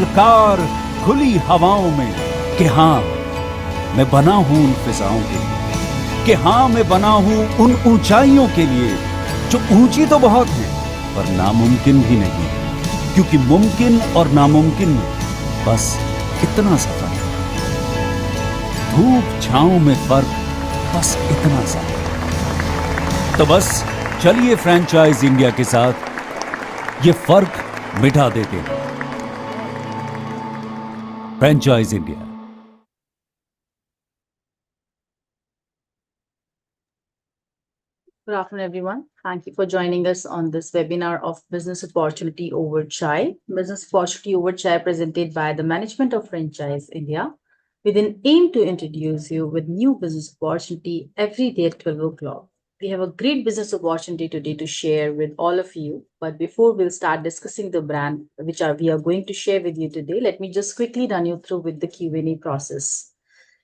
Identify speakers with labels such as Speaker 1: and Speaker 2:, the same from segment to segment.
Speaker 1: ललकार खुली हवाओं में कि हाँ मैं बना हूं उन फिजाओं के लिए, कि हाँ मैं बना हूं उन ऊंचाइयों के लिए जो ऊंची तो बहुत है पर नामुमकिन भी नहीं, क्योंकि मुमकिन और नामुमकिन में बस इतना सा फर्क, धूप छांव में फर्क, बस इतना सा। तो बस चलिए फ्रेंचाइज इंडिया के साथ ये फर्क मिटा देते हैं। Franchise India.
Speaker 2: Good afternoon, everyone. Thank you for joining us on this webinar of Business Opportunity Over Chai. Business Opportunity Over Chai presented by the management of Franchise India with an aim to introduce you with new business opportunity every day at 12 o'clock. We have a great business opportunity today to share with all of you. But before we'll start discussing the brand we are going to share with you today, let me just quickly run you through with the Q&A process.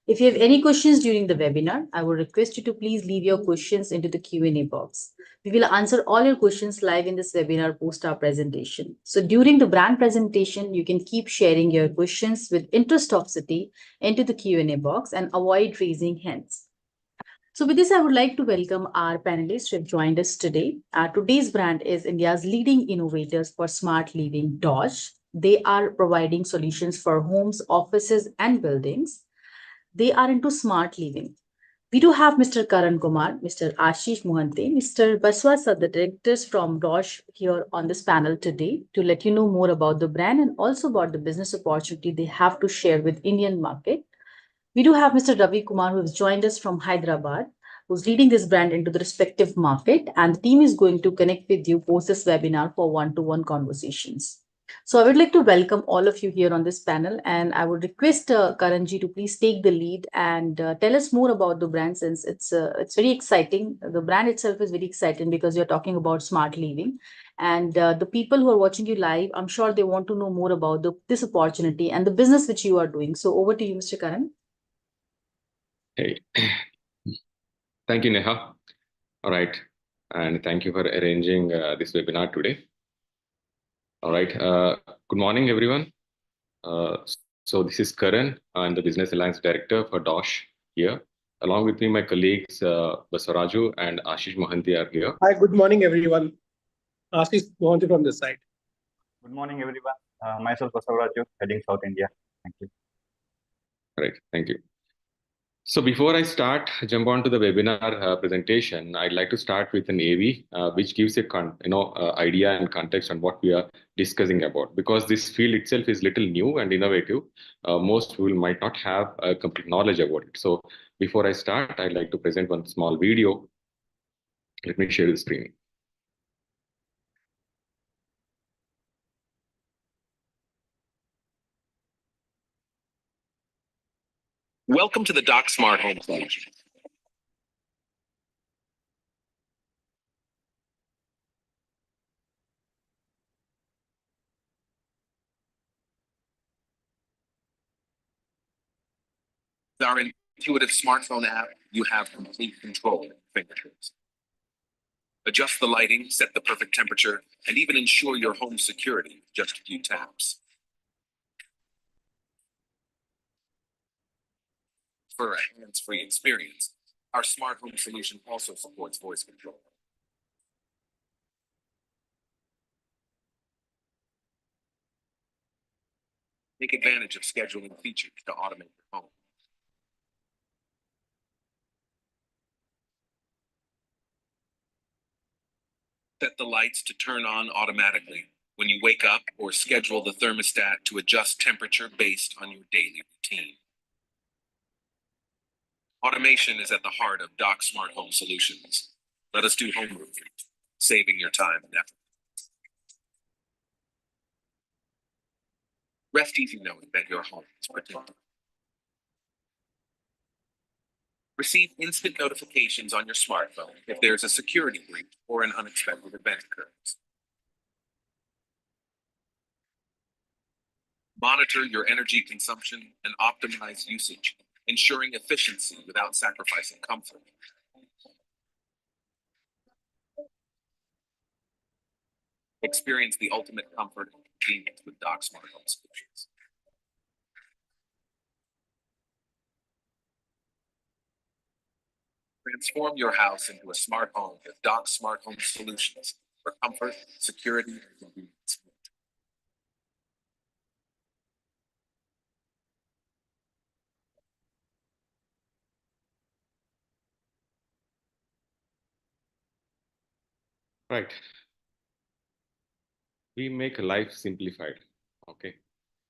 Speaker 2: If you have any questions during the webinar, I would request you to please leave your questions into the Q&A box. We will answer all your questions live in this webinar post our presentation. So during the brand presentation, you can keep sharing your questions with interestocity into the Q&A box and avoid raising hands. So with this, I would like to welcome our panelists who have joined us today. Today's brand is India's leading innovators for smart living, Doch. They are providing solutions for homes, offices, and buildings. They are into smart living. We do have Mr. Karan Kumar, Mr. Ashish Mohante, Mr. Baswasa, the directors from Roche here on this panel today to let you know more about the brand and also about the business opportunity they have to share with Indian market. We do have Mr. Ravi Kumar, who has joined us from Hyderabad, who's leading this brand into the respective market, and the team is going to connect with you post this webinar for one-to-one conversations. So I would like to welcome all of you here on this panel, and I would request Karanji to please take the lead and tell us more about the brand, since it's very exciting. The brand itself is very exciting because you're talking about smart living, and the people who are watching you live, I'm sure they want to know more about this opportunity and the business which you are doing. So over to you, Mr. Karan.
Speaker 3: Hey, thank you, Neha. All right, and thank you for arranging this webinar today. All right, good morning, everyone. So this is Karan. I'm the Business Alliance Director for Doch here. Along with me, my colleagues Basaraju and Ashish Mohanty are here.
Speaker 4: Hi, good morning, everyone. Ashish Mohanty from this side.
Speaker 5: Good morning, everyone. Myself, Basaraju, heading South India. Thank you.
Speaker 3: All right, thank you. So before I jump on to the webinar presentation, I'd like to start with an AV, which gives a idea and context on what we are discussing about. Because this field itself is little new and innovative, most people might not have a complete knowledge about it. So before I start, I'd like to present one small video. Let me share the screen.
Speaker 6: Welcome to the Doch Smart Home Solution. With our intuitive smartphone app, you have complete control at your fingertips. Adjust the lighting, set the perfect temperature, and even ensure your home's security with just a few taps. For a hands-free experience, our smart home solution also supports voice control. Take advantage of scheduling features to automate your home. Set the lights to turn on automatically when you wake up, or schedule the thermostat to adjust temperature based on your daily routine. Automation is at the heart of Doch Smart Home Solutions. Let us do home roofing, saving your time and effort. Rest easy knowing that your home is protected. Receive instant notifications on your smartphone if there's a security breach or an unexpected event occurs. Monitor your energy consumption and optimize usage, ensuring efficiency without sacrificing comfort. Experience the ultimate comfort and convenience with Doch Smart Home Solutions. Transform your house into a smart home with Doch Smart Home Solutions for comfort, security, and convenience.
Speaker 3: Right. We make life simplified. Okay.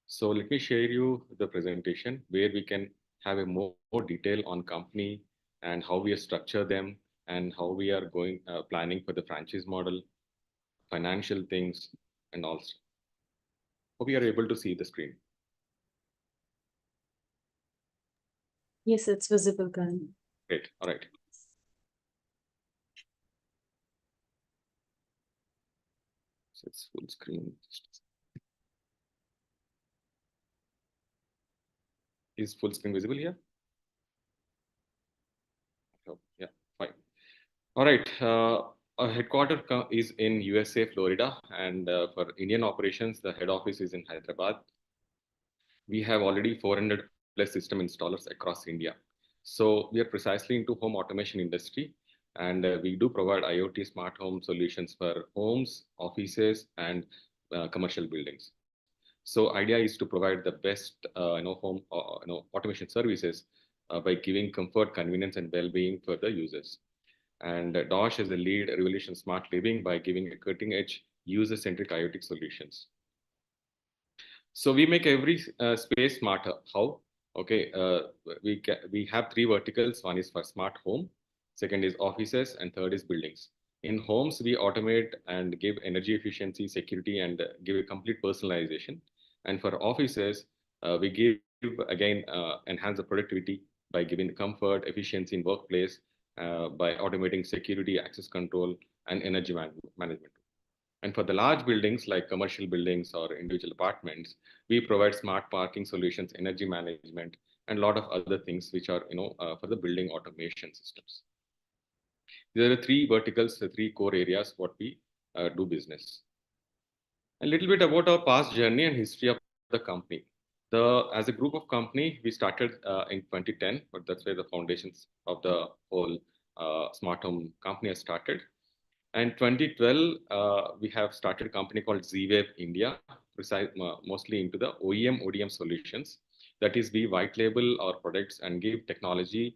Speaker 3: So let me share you the presentation where we can have a more detail on company and how we structure them and how we are going planning for the franchise model, financial things, and also hope we are able to see the screen.
Speaker 2: Yes, it's visible, Karan.
Speaker 3: Great. All right. So it's full screen. Is full screen visible here? Oh, yeah, fine. All right. Our headquarters is in USA, Florida, and for Indian operations, the head office is in Hyderabad. We have already 400 plus system installers across India. So we are precisely into home automation industry, and we do provide IoT smart home solutions for homes, offices, and commercial buildings. So idea is to provide the best home automation services by giving comfort, convenience, and well-being for the users. And Doch is the lead revolution smart living by giving a cutting-edge user-centric IoT solutions. So we make every space smarter. How? Okay, we have three verticals. One is for smart home, second is offices, and third is buildings. In homes, we automate and give energy efficiency, security, and give a complete personalization. And for offices, we give again enhance the productivity by giving comfort, efficiency in workplace, by automating security, access control, and energy management. And for the large buildings like commercial buildings or individual apartments, we provide smart parking solutions, energy management, and a lot of other things which are for the building automation systems. There are three verticals, the three core areas what we do business. A little bit about our past journey and history of the company. As a group of company, we started in 2010, but that's where the foundations of the whole smart home company has started. And 2012, we have started a company called Z-Wave India, mostly into the OEM, ODM solutions. That is, we white label our products and give technology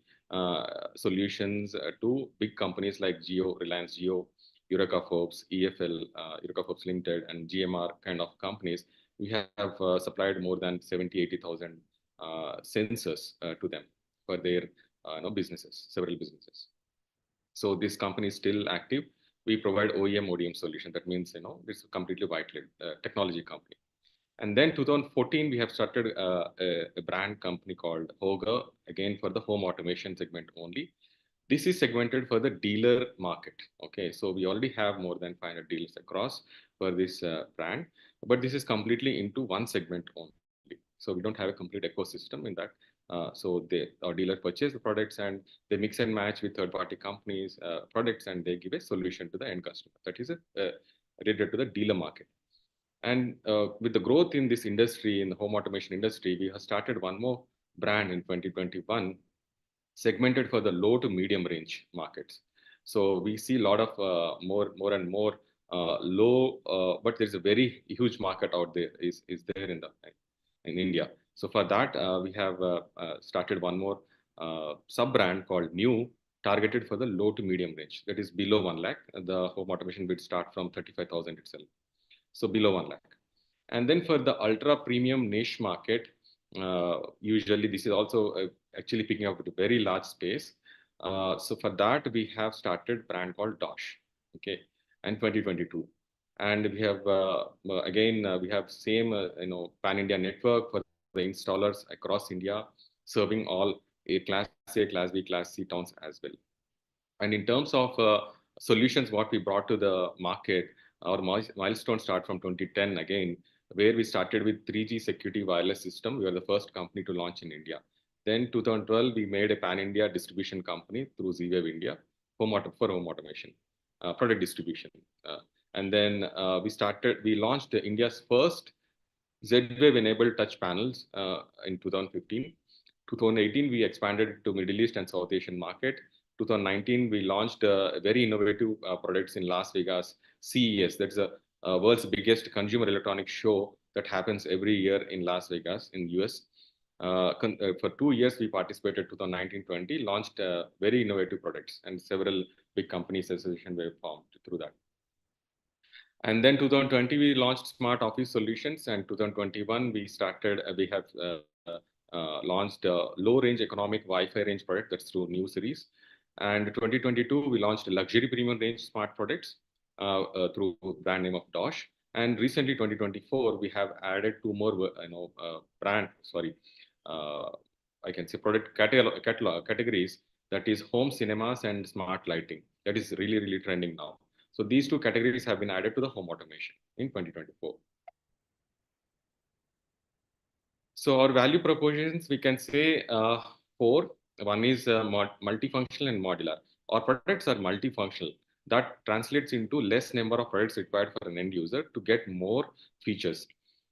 Speaker 3: solutions to big companies like Jio, Reliance Jio, Eureka Forbes, EFL, Eureka Forbes Limited, and GMR kind of companies. We have supplied more than 70, 80,000 sensors to them for their businesses, several businesses. So this company is still active. We provide OEM, ODM solution. That means, this is completely white label technology company. And then 2014, we have started a brand company called Hoga, again for the home automation segment only. This is segmented for the dealer market. Okay, so we already have more than 500 dealers across for this brand, but this is completely into one segment only. So we don't have a complete ecosystem in that. So our dealer purchase the products and they mix and match with third-party companies products, and they give a solution to the end customer. That is related to the dealer market. And with the growth in this industry, in the home automation industry, we have started one more brand in 2021, segmented for the low to medium range markets. So we see a lot of more and more low, but there's a very huge market out there is there in India. So for that, we have started one more sub brand called New, targeted for the low to medium range. That is below 1 lakh. The home automation will start from 35,000 itself. So below 1 lakh. And then for the ultra premium niche market, usually this is also actually picking up with a very large space. So for that, we have started brand called Doch, okay, and 2022. And we have, we have same, pan-India network for the installers across India, serving all Class A, Class B, Class C towns as well. And in terms of solutions, what we brought to the market, our milestone start from 2010 again, where we started with 3G security wireless system. We were the first company to launch in India. Then 2012, we made a pan-India distribution company through Z-Wave India for home automation, product distribution. And then we launched India's first Z-Wave enabled touch panels in 2015. 2018, we expanded to Middle East and South Asian market. 2019, we launched very innovative products in Las Vegas CES. That's the world's biggest consumer electronics show that happens every year in Las Vegas in US. For 2 years, we participated 2019-20, launched very innovative products, and several big companies association were formed through that. And then 2020, we launched smart office solutions, and 2021, we have launched a low-range economic Wi-Fi range product that's through new series. And 2022, we launched luxury premium range smart products through brand name of Doch. And recently, 2024, we have added two more, I can say product categories, that is home cinemas and smart lighting. That is really, really trending now. So these two categories have been added to the home automation in 2024. So our value propositions, we can say four. One is multifunctional and modular. Our products are multifunctional. That translates into less number of products required for an end user to get more features.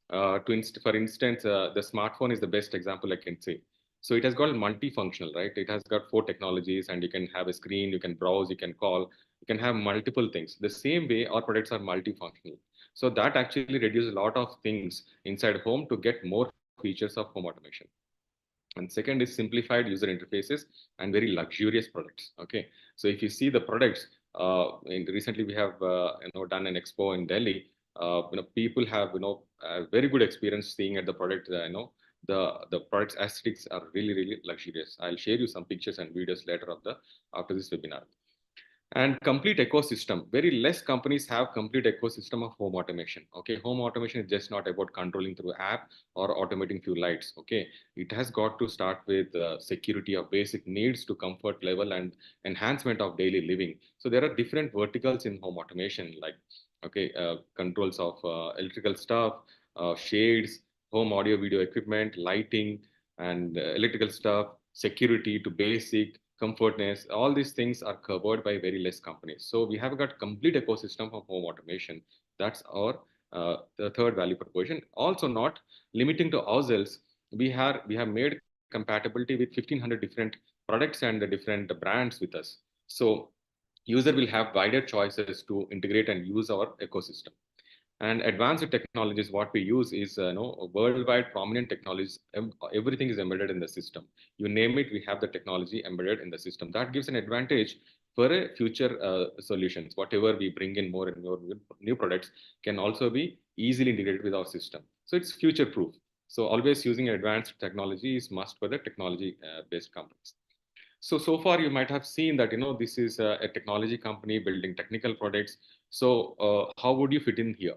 Speaker 3: For instance, the smartphone is the best example I can say. So it has got multifunctional, right? It has got 4 technologies, and you can have a screen, you can browse, you can call, you can have multiple things. The same way, our products are multifunctional. So that actually reduces a lot of things inside home to get more features of home automation. And second is simplified user interfaces and very luxurious products. Okay, so if you see the products, recently we have done an expo in Delhi. People have very good experience seeing at the product. The products aesthetics are really, really luxurious. I'll share you some pictures and videos later after this webinar. And complete ecosystem. Very less companies have complete ecosystem of home automation. Okay, home automation is just not about controlling through app or automating few lights. Okay, it has got to start with security of basic needs to comfort level and enhancement of daily living. So there are different verticals in home automation, like controls of electrical stuff, shades, home audio video equipment, lighting, and electrical stuff, security to basic comfortness. All these things are covered by very less companies. So we have got complete ecosystem of home automation. That's our the third value proposition. Also, not limiting to ourselves, we have made compatibility with 1,500 different products and the different brands with us. So user will have wider choices to integrate and use our ecosystem. And advanced technologies, what we use is worldwide prominent technologies. Everything is embedded in the system. You name it, we have the technology embedded in the system. That gives an advantage for a future solutions. Whatever we bring in more and more new products can also be easily integrated with our system. So it's future proof. So always using advanced technology is must for the technology based companies. So far you might have seen that this is a technology company building technical products. So how would you fit in here?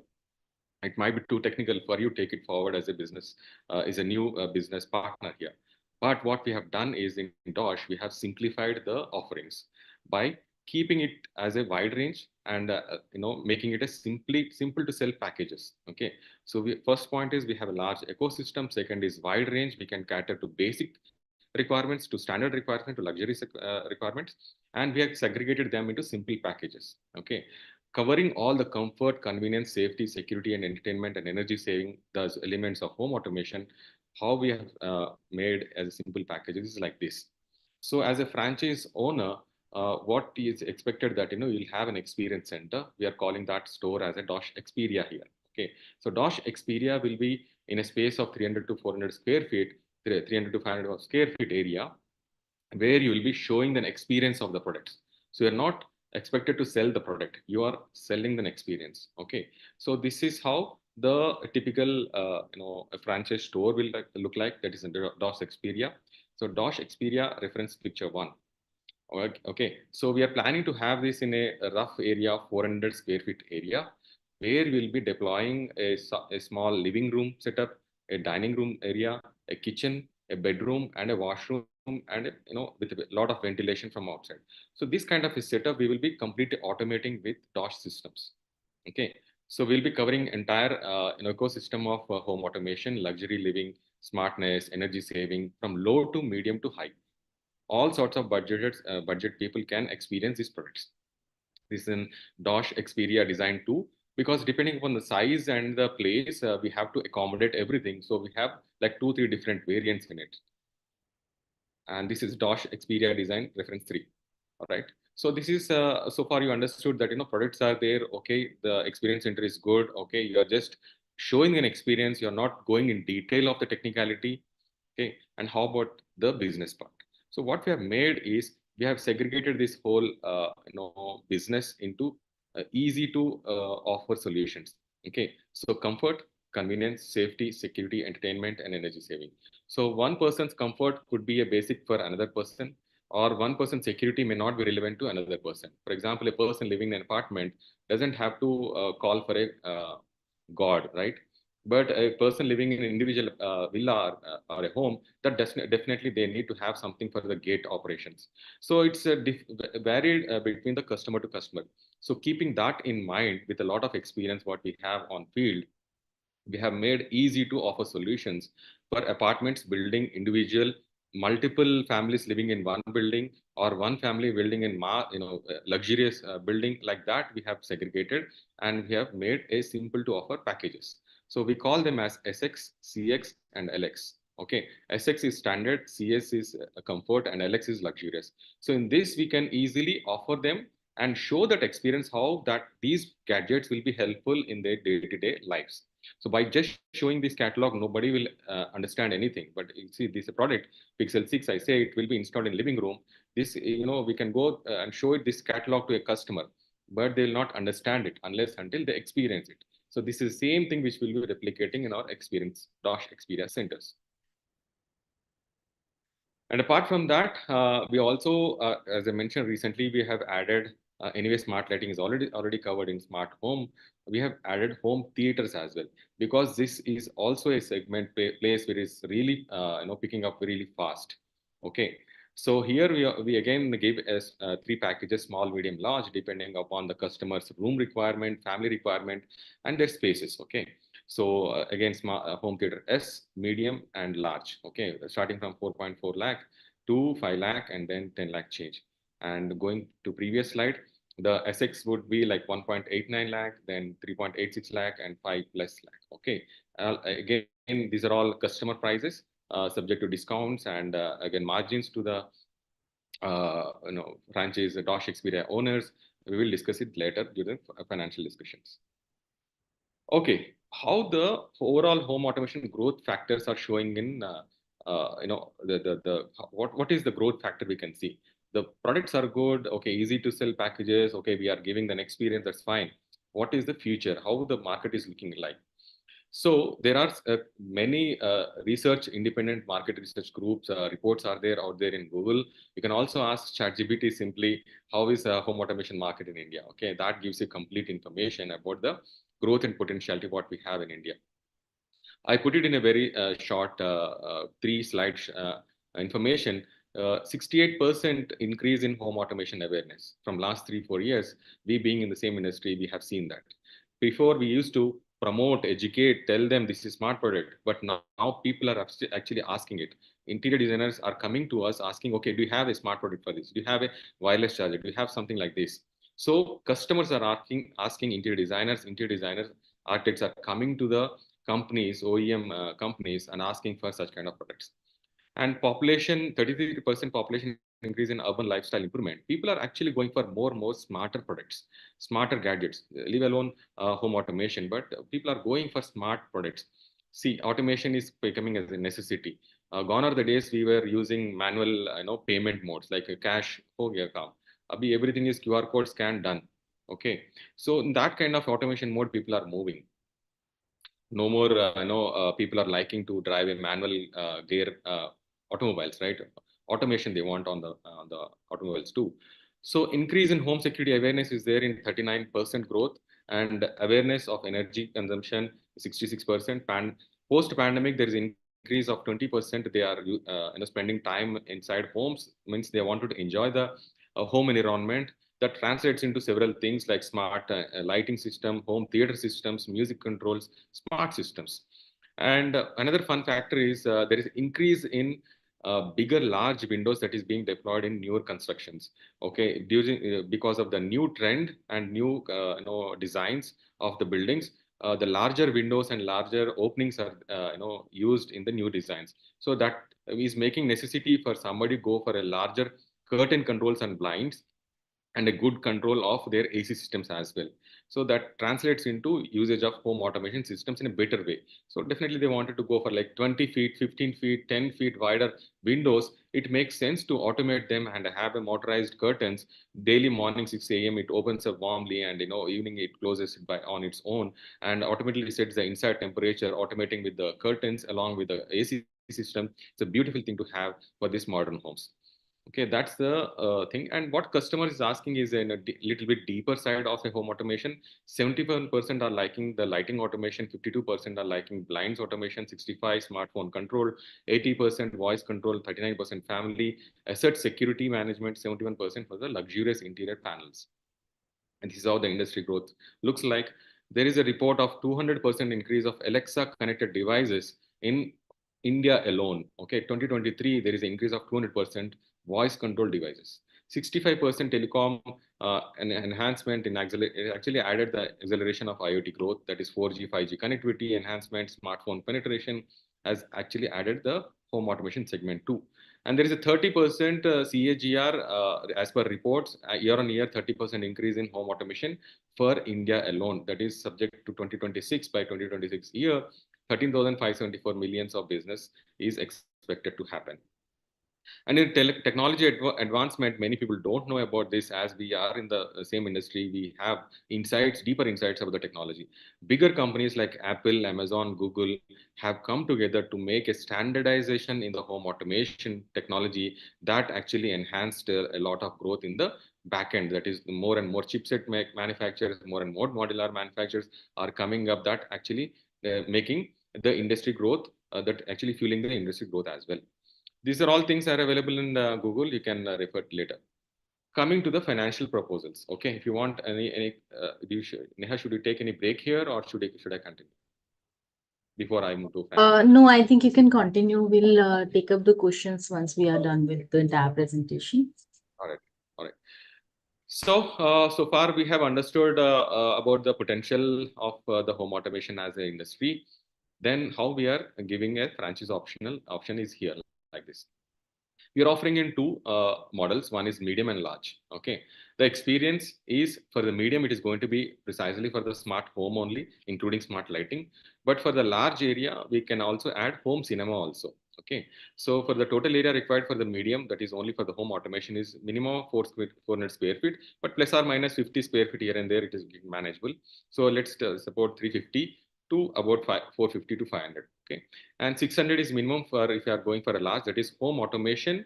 Speaker 3: It might be too technical for you. Take it forward as a business, is a new business partner here. But what we have done is in Doch, we have simplified the offerings by keeping it as a wide range and making it a simple to sell packages. Okay, so first point is we have a large ecosystem. Second is wide range. We can cater to basic requirements, to standard requirements, to luxury requirements, and we have segregated them into simple packages. Okay, covering all the comfort, convenience, safety, security, and entertainment and energy saving, those elements of home automation. How we have made as a simple packages is like this. So as a franchise owner, what is expected that you'll have an experience center. We are calling that store as a Doch Experia here. Okay, so Doch Experia will be in a space of 300 to 400 square feet, 300 to 500 square feet area, where you will be showing an experience of the products. So you're not expected to sell the product, you are selling an experience. Okay, so this is how the typical a franchise store will look like. That is under Doch Experia. So Doch Experia reference picture 1. Okay, so we are planning to have this in a rough area of 400 square feet area, where we'll be deploying a small living room setup, a dining room area, a kitchen, a bedroom, and a washroom, and with a lot of ventilation from outside. So this kind of a setup we will be completely automating with Doch systems. Okay, so we'll be covering entire ecosystem of home automation, luxury living, smartness, energy saving, from low to medium to high. All sorts of budget people can experience these products. This is in Doch Experia Design 2, because depending upon the size and the place, we have to accommodate everything. So we have like 2-3 different variants in it. And this is Doch Experia Design reference 3. All right. So this is so far you understood that products are there. Okay, the experience center is good. Okay, you are just showing an experience. You're not going in detail of the technicality. Okay, and how about the business part? So what we have made is we have segregated this whole business into easy to offer solutions. Okay, so comfort, convenience, safety, security, entertainment, and energy saving. So one person's comfort could be a basic for another person, or one person's security may not be relevant to another person. For example, a person living in an apartment doesn't have to call for a god, right? But a person living in an individual villa or a home, that definitely they need to have something for the gate operations. So it's varied between the customer to customer. So keeping that in mind, with a lot of experience what we have on field, we have made easy to offer solutions for apartments, building individual, multiple families living in one building, or one family building in luxurious building. Like that we have segregated, and we have made a simple to offer packages. So we call them as SX, CX, and LX. Okay, SX is standard, CS is comfort, and LX is luxurious. So in this we can easily offer them and show that experience how that these gadgets will be helpful in their day-to-day lives. So by just showing this catalog, nobody will understand anything. But you see, this product Pixel 6, I say it will be installed in living room. This, we can go and show it this catalog to a customer, but they will not understand it unless until they experience it. So this is the same thing which will be replicating in our experience, Doch experience centers. And apart from that, we also, as I mentioned recently, we have added, anyway, smart lighting is already covered in smart home. We have added home theaters as well, because this is also a segment place where it's really, picking up really fast. Okay. So here we again give as 3 packages, small, medium, large, depending upon the customer's room requirement, family requirement, and their spaces. Okay. So again, smart home theater S, medium, and large. Okay, starting from 4.4 lakh to 5 lakh, and then 10 lakh change. And going to previous slide, the SX would be like 1.89 lakh, then 3.86 lakh, and 5 plus lakh. Okay, again, these are all customer prices, subject to discounts, and again margins to the franchise Doch Expedia owners. We will discuss it later during financial discussions. Okay, how the overall home automation growth factors are showing in, what is the growth factor we can see? The products are good, okay, easy to sell packages, okay, we are giving an experience, that's fine. What is the future? How the market is looking like? So there are many research, independent market research groups, reports are there out there in Google. You can also ask ChatGPT simply, how is home automation market in India? Okay, that gives you complete information about the growth and potentiality what we have in India. I put it in a very short 3 slides information. 68% increase in home automation awareness from last 3-4 years. We being in the same industry, we have seen that. Before we used to promote, educate, tell them this is smart product, but now people are actually asking it. Interior designers are coming to us asking, okay, do you have a smart product for this? Do you have a wireless charger? Do you have something like this? So customers are asking interior designers, architects are coming to the companies, OEM companies, and asking for such kind of products. And population, 33% population increase in urban lifestyle improvement. People are actually going for more smarter products, smarter gadgets, leave alone home automation, but people are going for smart products. See, automation is becoming as a necessity. Gone are the days we were using manual, payment modes like a cash, everything is QR code scan done. Okay, so in that kind of automation mode, people are moving. No more, people are liking to drive a manual gear automobiles, right? Automation they want on the automobiles too. So increase in home security awareness is there in 39% growth, and awareness of energy consumption 66%. Post pandemic there is increase of 20%. They are spending time inside homes, means they wanted to enjoy the home environment. That translates into several things like smart lighting system, home theater systems, music controls, smart systems. And another fun factor is there is increase in bigger large windows that is being deployed in newer constructions. Okay, because of the new trend and new designs of the buildings, the larger windows and larger openings are used in the new designs. So that is making necessity for somebody go for a larger curtain controls and blinds, and a good control of their AC systems as well. So that translates into usage of home automation systems in a better way. So definitely they wanted to go for like 20 feet, 15 feet, 10 feet wider windows. It makes sense to automate them and have a motorized curtains. Daily morning 6 a.m. it opens up warmly, and evening it closes by on its own, and automatically sets the inside temperature, automating with the curtains along with the AC system. It's a beautiful thing to have for these modern homes. Okay, that's the thing. And what customer is asking is in a little bit deeper side of a home automation. 71% are liking the lighting automation, 52% are liking blinds automation, 65 smartphone control, 80% voice control, 39% family, asset security management, 71% for the luxurious interior panels. And this is how the industry growth looks like. There is a report of 200% increase of Alexa connected devices in India alone. Okay, 2023, there is an increase of 200% voice control devices. 65% telecom enhancement in actually added the acceleration of IoT growth, that is 4G, 5G connectivity enhancement, smartphone penetration has actually added the home automation segment too. And there is a 30% CAGR as per reports, year on year 30% increase in home automation for India alone. That is subject to 2026. By 2026 year, 13,574 millions of business is expected to happen. And in technology advancement, many people don't know about this. As we are in the same industry, we have insights, deeper insights about the technology. Bigger companies like Apple, Amazon, Google have come together to make a standardization in the home automation technology that actually enhanced a lot of growth in the backend. That is, more and more chipset manufacturers, more and more modular manufacturers are coming up, that actually making the industry growth, that actually fueling the industry growth as well. These are all things are available in Google. You can refer to later. Coming to the financial proposals. Okay, if you want Neha, should you take any break here, or should I continue before I move to financial?
Speaker 2: No, I think you can continue. We'll take up the questions once we are done with the entire presentation.
Speaker 3: All right. So far we have understood about the potential of the home automation as an industry. Then how we are giving a franchise option is here like this. We are offering in two models. One is medium and large. Okay, the experience is for the medium, it is going to be precisely for the smart home only, including smart lighting. But for the large area, we can also add home cinema also. Okay, so for the total area required for the medium, that is only for the home automation, is minimum of 400 square feet, but plus or minus 50 square feet here and there, it is manageable. So let's support 350 to about 450 to 500. Okay, and 600 is minimum for if you are going for a large, that is home automation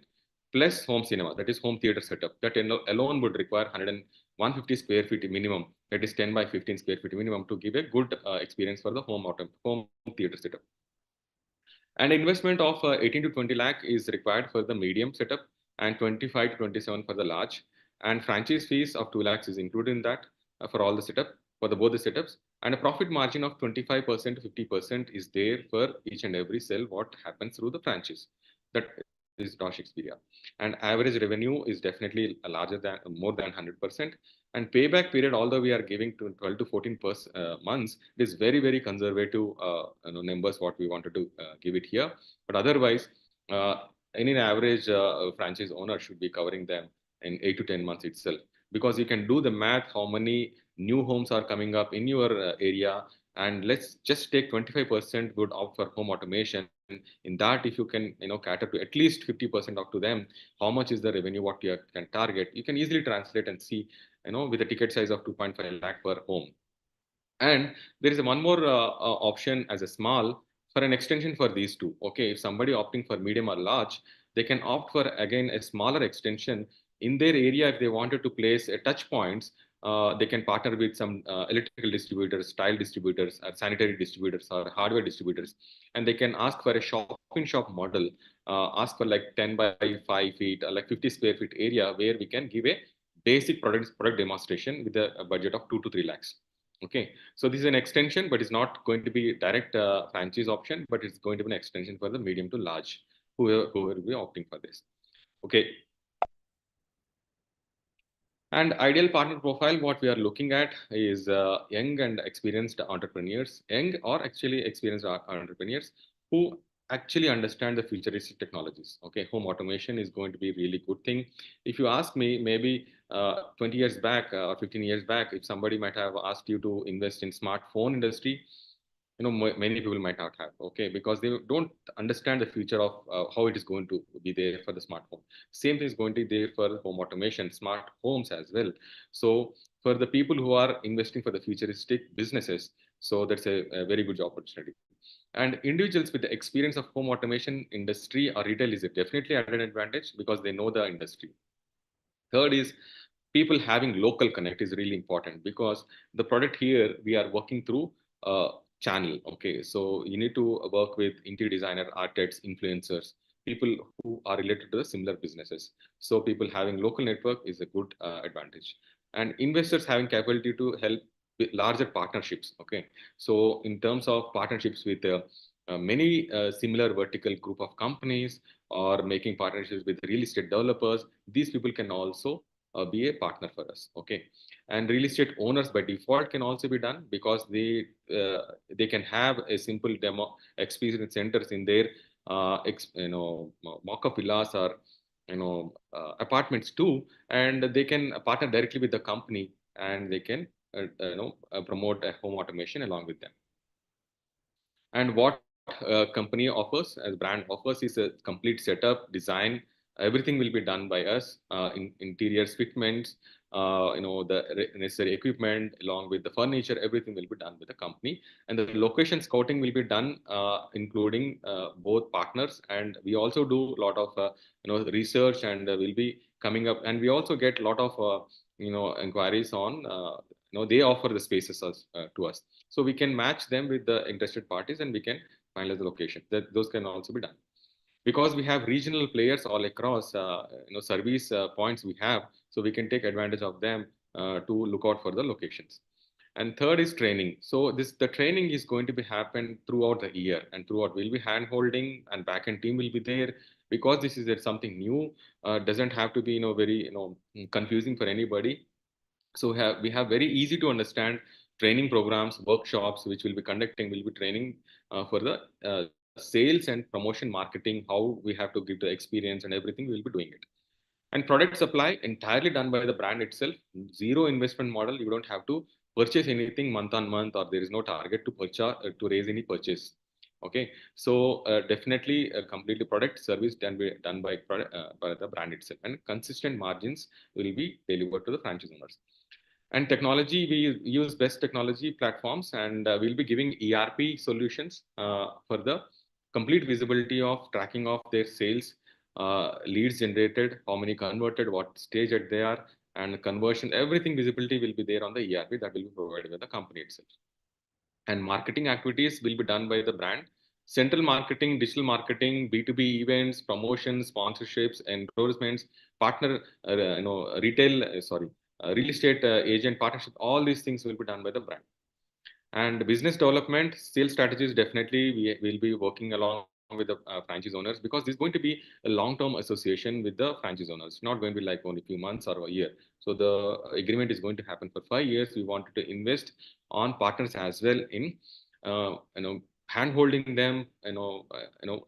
Speaker 3: plus home cinema, that is home theater setup. That alone would require 150 square feet minimum, that is 10 by 15 square feet minimum, to give a good experience for the home theater setup. And investment of 18 to 20 lakh is required for the medium setup, and 25 to 27 for the large. And franchise fees of 2 lakhs is included in that for all the setup, for both the setups. And a profit margin of 25% to 50% is there for each and every sale what happens through the franchise. That is Doch Experia. And average revenue is definitely more than 100%. And payback period, although we are giving to 12 to 14 months, it is very, very conservative numbers what we wanted to give it here. But otherwise, any average franchise owner should be covering them in 8 to 10 months itself, because you can do the math how many new homes are coming up in your area, and let's just take 25% would opt for home automation. In that, if you can cater to at least 50% up to them, how much is the revenue what you can target? You can easily translate and see with a ticket size of 2.5 lakh per home. And there is one more option as a small for an extension for these two. Okay, if somebody opting for medium or large, they can opt for again a smaller extension in their area. If they wanted to place a touch points, they can partner with some electrical distributors, tile distributors, or sanitary distributors, or hardware distributors, and they can ask for a shop-in-shop model, ask for like 10 by 5 feet, or like 50 square feet area, where we can give a basic product demonstration with a budget of 2 to 3 lakhs. Okay, so this is an extension, but it's not going to be direct franchise option, but it's going to be an extension for the medium to large, whoever will be opting for this. Okay. And ideal partner profile, what we are looking at is young and experienced entrepreneurs, young or actually experienced entrepreneurs who actually understand the futuristic technologies. Okay, home automation is going to be a really good thing. If you ask me, maybe 20 years back or 15 years back, if somebody might have asked you to invest in smartphone industry, many people might not have. Okay, because they don't understand the future of how it is going to be there for the smartphone. Same thing is going to be there for home automation, smart homes as well. So for the people who are investing for the futuristic businesses, so that's a very good opportunity. And individuals with the experience of home automation industry or retail is definitely at an advantage because they know the industry. Third is people having local connect is really important because the product here we are working through a channel. Okay, so you need to work with interior designer, architects, influencers, people who are related to the similar businesses. So people having local network is a good advantage. And investors having capability to help with larger partnerships. Okay, so in terms of partnerships with many similar vertical group of companies or making partnerships with real estate developers, these people can also be a partner for us. Okay, and real estate owners by default can also be done because they can have a simple demo experience centers in their mock-up villas or apartments too, and they can partner directly with the company and they can promote a home automation along with them. And what company offers, as brand offers, is a complete setup, design. Everything will be done by us. In interiors, fitments, the necessary equipment, along with the furniture. Everything will be done with the company. And the location scouting will be done, including both partners. And we also do a lot of research, and we'll be coming up. And we also get a lot of inquiries on. They offer the spaces to us, so we can match them with the interested parties and we can finalize the location. Those can also be done because we have regional players all across service points we have, so we can take advantage of them to look out for the locations. And third is training. So the training is going to be happen throughout the year, and throughout we'll be hand holding and backend team will be there because this is something new. Doesn't have to be very confusing for anybody. So we have very easy to understand training programs, workshops, which will be conducting, will be training for the sales and promotion marketing, how we have to give the experience and everything, we will be doing it. And product supply entirely done by the brand itself, zero investment model. You don't have to purchase anything month on month, or there is no target to purchase to raise any purchase. Okay, so definitely completely product service done by the brand itself, and consistent margins will be delivered to the franchise owners. And technology, we use best technology platforms, and we'll be giving ERP solutions for the complete visibility of tracking of their sales, leads generated, how many converted, what stage at they are, and conversion, everything visibility will be there on the ERP that will be provided by the company itself. And marketing activities will be done by the brand. Central marketing, digital marketing, B2B events, promotions, sponsorships, endorsements, partner, real estate agent partnership, all these things will be done by the brand. And business development, sales strategies, definitely we will be working along with the franchise owners because this is going to be a long-term association with the franchise owners. It's not going to be like only a few months or a year. So the agreement is going to happen for 5 years. We wanted to invest on partners as well in, hand holding them,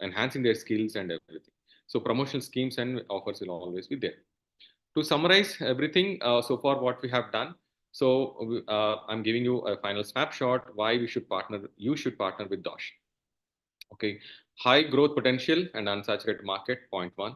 Speaker 3: enhancing their skills and everything. So promotional schemes and offers will always be there. To summarize everything so far what we have done, so I'm giving you a final snapshot why you should partner with Doch. Okay, high growth potential and unsaturated market, point one.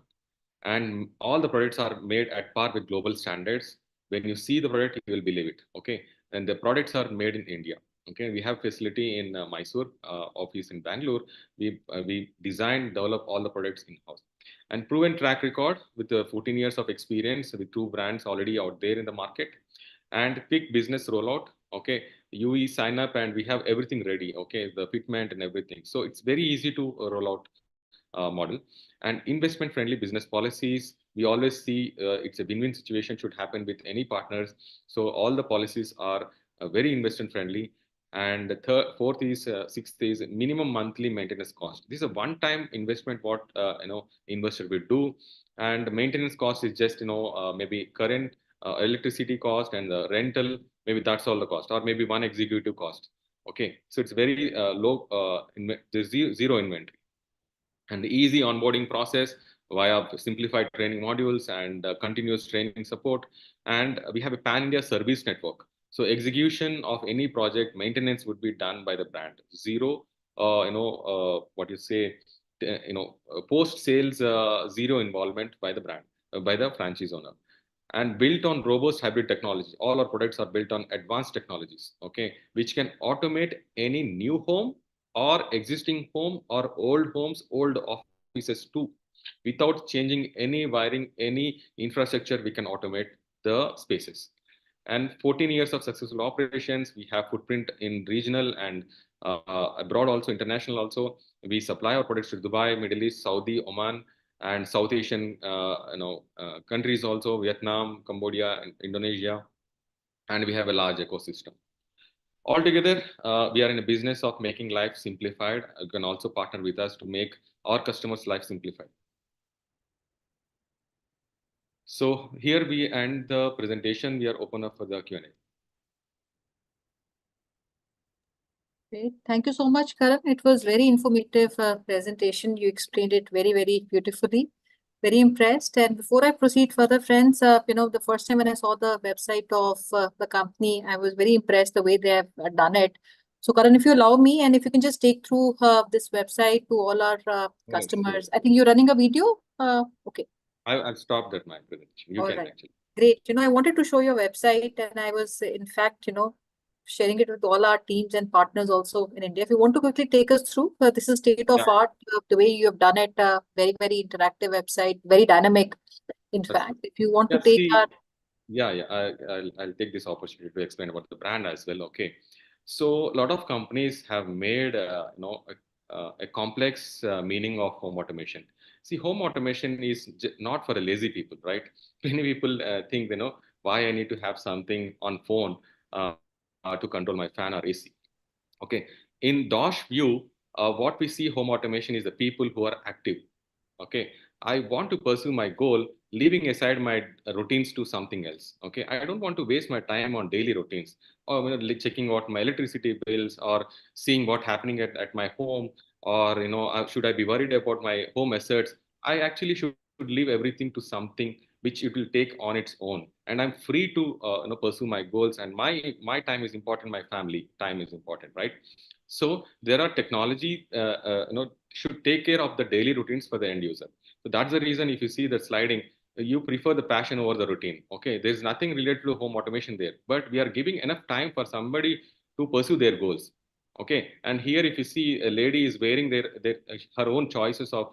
Speaker 3: And all the products are made at par with global standards. When you see the product, you will believe it. Okay, and the products are made in India. Okay, we have facility in Mysore, office in Bangalore. We design, develop all the products in house. And proven track record with 14 years of experience with 2 brands already out there in the market, and quick business rollout. Okay, you sign up and we have everything ready. Okay, the fitment and everything. So it's very easy to roll out model. And investment friendly business policies. We always see it's a win-win situation should happen with any partners. So all the policies are very investment friendly. And the fourth is, sixth is minimum monthly maintenance cost. This is a one-time investment what investor will do, and maintenance cost is just maybe current electricity cost and the rental. Maybe that's all the cost, or maybe one executive cost. Okay, so it's very low. There's zero inventory. and easy onboarding process via simplified training modules and continuous training support. And we have a pan-India service network. So execution of any project maintenance would be done by the brand. Zero, what you say, post sales, zero involvement by the brand, by the franchise owner. And built on robust hybrid technology. All our products are built on advanced technologies, okay, which can automate any new home or existing home or old homes, old offices too. Without changing any wiring, any infrastructure, we can automate the spaces. And 14 years of successful operations, we have footprint in regional and abroad also, international also. We supply our products to Dubai, Middle East, Saudi, Oman, and South Asian countries also, Vietnam, Cambodia, and Indonesia, and we have a large ecosystem. Altogether, we are in a business of making life simplified. You can also partner with us to make our customers' life simplified. So here we end the presentation. We are open up for the Q&A.
Speaker 7: Great. Thank you so much, Karan. It was very informative presentation. You explained it very, very beautifully. Very impressed. And before I proceed further, friends, the first time when I saw the website of the company, I was very impressed the way they have done it. So, Karan, if you allow me, and if you can just take through this website to all our customers. I think you're running a video. Okay.
Speaker 3: I've stopped that my presentation. You
Speaker 7: All
Speaker 3: can
Speaker 7: right.
Speaker 3: actually.
Speaker 7: Great. I wanted to show your website, and I was, in fact, sharing it with all our teams and partners also in India. If you want to quickly take us through, this is state of art, the way you have done it, very, very interactive website, very dynamic. In fact, if you want to take our...
Speaker 3: I'll take this opportunity to explain about the brand as well. Okay. So a lot of companies have made, a complex meaning of home automation. See, home automation is not for the lazy people, right? Many people think, why I need to have something on phone to control my fan or AC. Okay. In Doch view, what we see home automation is the people who are active. Okay. I want to pursue my goal, leaving aside my routines to something else. Okay. I don't want to waste my time on daily routines or checking out my electricity bills or seeing what happening at my home, or should I be worried about my home assets. I actually should leave everything to something which it will take on its own, and I'm free to pursue my goals, and my time is important, my family time is important, right? So there are technology should take care of the daily routines for the end user. So that's the reason, if you see the sliding, you prefer the passion over the routine. Okay, there's nothing related to home automation there, but we are giving enough time for somebody to pursue their goals. Okay, and here if you see a lady is wearing her own choices of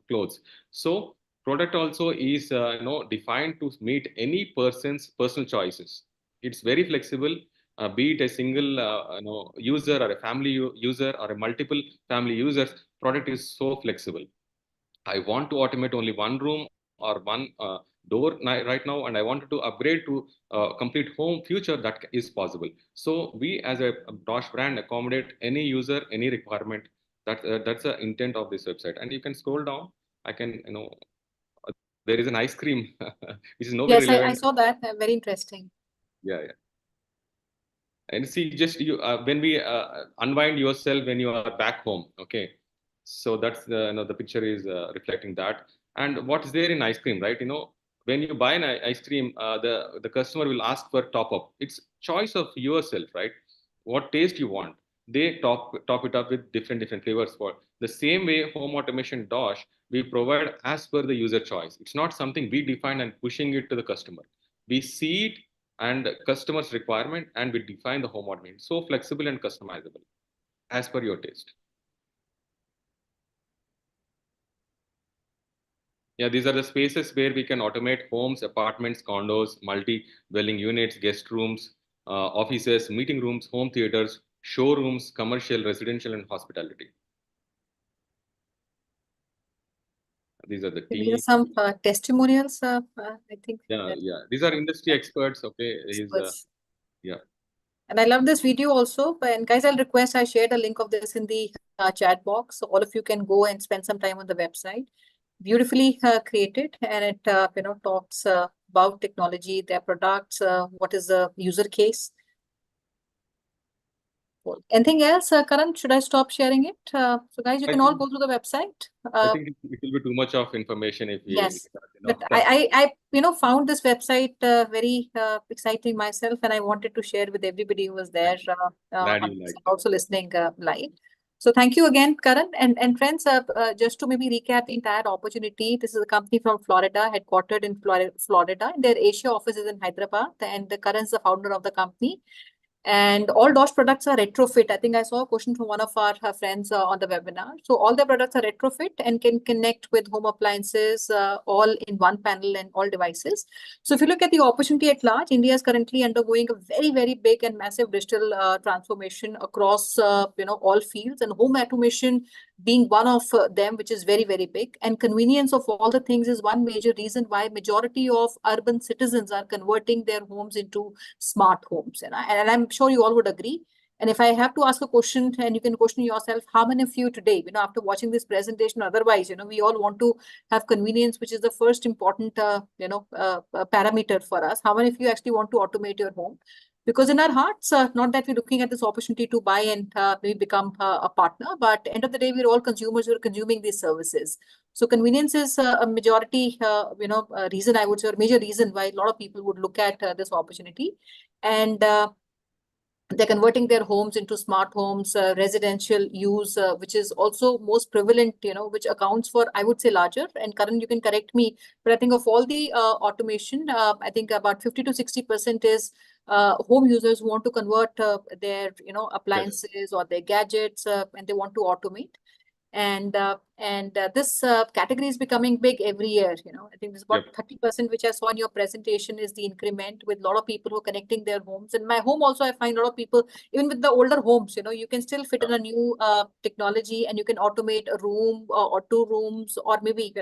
Speaker 3: clothes. So product also is defined to meet any person's personal choices. It's very flexible, be it a single user or a family user or a multiple family users. Product is so flexible. I want to automate only one room or one door right now, and I wanted to upgrade to complete home future. That is possible. So we as a Doch brand accommodate any user, any requirement. That's the intent of this website. And you can scroll down. I can there is an ice cream which is nowhere
Speaker 7: Yes,
Speaker 3: relevant.
Speaker 7: I saw that. Very interesting.
Speaker 3: Yeah. And see, just you when we unwind yourself when you are back home. Okay, so that's the picture is reflecting that. And what's there in ice cream, right? When you buy an ice cream, the customer will ask for top up. It's choice of yourself, right? What taste you want. They top it up with different flavors. For the same way, home automation Dosh, we provide as per the user choice. It's not something we define and pushing it to the customer. We see it and customers requirement, and we define the home automation. So flexible and customizable as per your taste. Yeah, these are the spaces where we can automate homes, apartments, condos, multi-dwelling units, guest rooms, offices, meeting rooms, home theaters, showrooms, commercial, residential, and hospitality. These are the
Speaker 7: These are
Speaker 3: teams.
Speaker 7: some testimonials, I think.
Speaker 3: Yeah. These are industry experts. Okay. Yeah.
Speaker 7: And I love this video also. And guys, I'll request I share the link of this in the chat box. So all of you can go and spend some time on the website. Beautifully created, and it talks about technology, their products, what is the user case. Cool. Anything else, Karan? Should I stop sharing it? So guys, you
Speaker 3: I
Speaker 7: can all
Speaker 3: think
Speaker 7: go to the website.
Speaker 3: I think it will be too much of information if we
Speaker 7: Yes,
Speaker 3: start,
Speaker 7: but I found this website very exciting myself, and I wanted to share with everybody who was there
Speaker 3: Glad you liked it.
Speaker 7: also listening live. So thank you again, Karan, and friends. Just to maybe recap the entire opportunity, this is a company from Florida, headquartered in Florida, and their Asia office is in Hyderabad, and Karan's the founder of the company. And all Doch products are retrofit. I think I saw a question from one of our friends on the webinar. So all the products are retrofit and can connect with home appliances all in one panel and all devices. So if you look at the opportunity at large, India is currently undergoing a very, very big and massive digital transformation across all fields, and home automation being one of them, which is very, very big. And convenience of all the things is one major reason why majority of urban citizens are converting their homes into smart homes. And I'm sure you all would agree. And if I have to ask a question, and you can question yourself, how many of you today, after watching this presentation, otherwise, we all want to have convenience, which is the first important, parameter for us. How many of you actually want to automate your home? Because in our hearts, not that we're looking at this opportunity to buy and maybe become a partner, but end of the day, we're all consumers who are consuming these services. So convenience is a majority, reason, I would say, or major reason why a lot of people would look at this opportunity. And they're converting their homes into smart homes, residential use, which is also most prevalent, which accounts for, I would say, larger. And Karan, you can correct me, but I think of all the automation, I think about 50 to 60% is home users who want to convert their, appliances or their gadgets, and they want to automate. And this category is becoming big every year. I think there's about 30%, which I saw in your presentation, is the increment, with a lot of people who are connecting their homes. And my home also, I find a lot of people, even with the older homes, you can still fit in a new technology, and you can automate a room or two rooms, or maybe,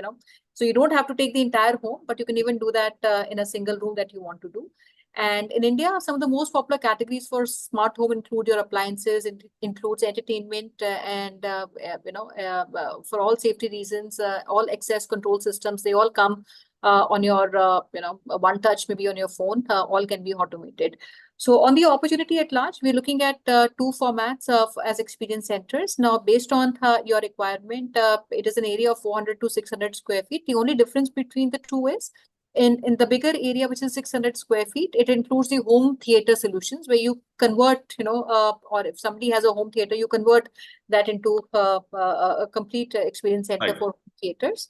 Speaker 7: so you don't have to take the entire home, but you can even do that in a single room that you want to do. And in India, some of the most popular categories for smart home include your appliances, it includes entertainment, and for all safety reasons, all access control systems, they all come on your one touch, maybe on your phone, all can be automated. So on the opportunity at large, we're looking at two formats as experience centers. Now, based on your requirement, it is an area of 400 to 600 square feet. The only difference between the two is, in the bigger area, which is 600 square feet, it includes the home theater solutions, where you convert, or if somebody has a home theater, you convert that into a complete experience center for theaters.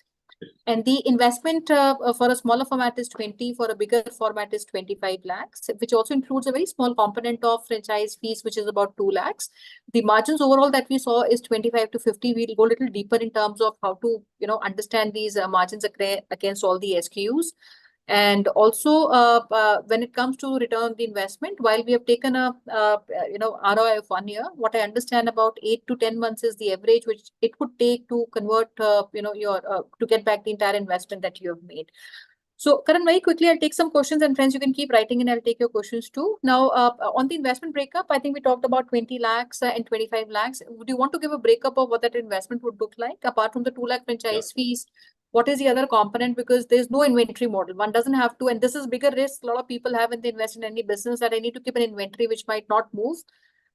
Speaker 7: And the investment for a smaller format is 20, for a bigger format is 25 lakhs, which also includes a very small component of franchise fees, which is about 2 lakhs. The margins overall that we saw is 25 to 50. We'll go a little deeper in terms of how to, understand these margins against all the SKUs. And also, when it comes to return on the investment, while we have taken a ROI of 1 year, what I understand, about 8 to 10 months is the average which it would take to convert, your to get back the entire investment that you have made. So, Karan, very quickly, I'll take some questions, and friends, you can keep writing and I'll take your questions too. Now, on the investment breakup, I think we talked about 20 lakhs and 25 lakhs. Would you want to give a breakup of what that investment would look like, apart from the 2 lakh franchise fees? What is the other component? Because there's no inventory model. One doesn't have to, and this is bigger risk a lot of people have when they invest in any business, that I need to keep an inventory which might not move.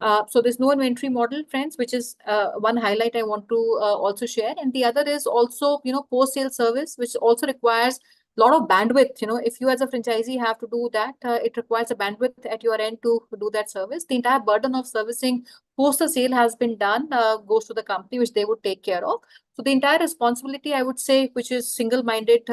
Speaker 7: So there's no inventory model, friends, which is one highlight I want to also share. And the other is also, post-sale service, which also requires a lot of bandwidth. If you as a franchisee have to do that, it requires a bandwidth at your end to do that service. The entire burden of servicing post the sale has been done, goes to the company, which they would take care of. So the entire responsibility, I would say, which is single-minded,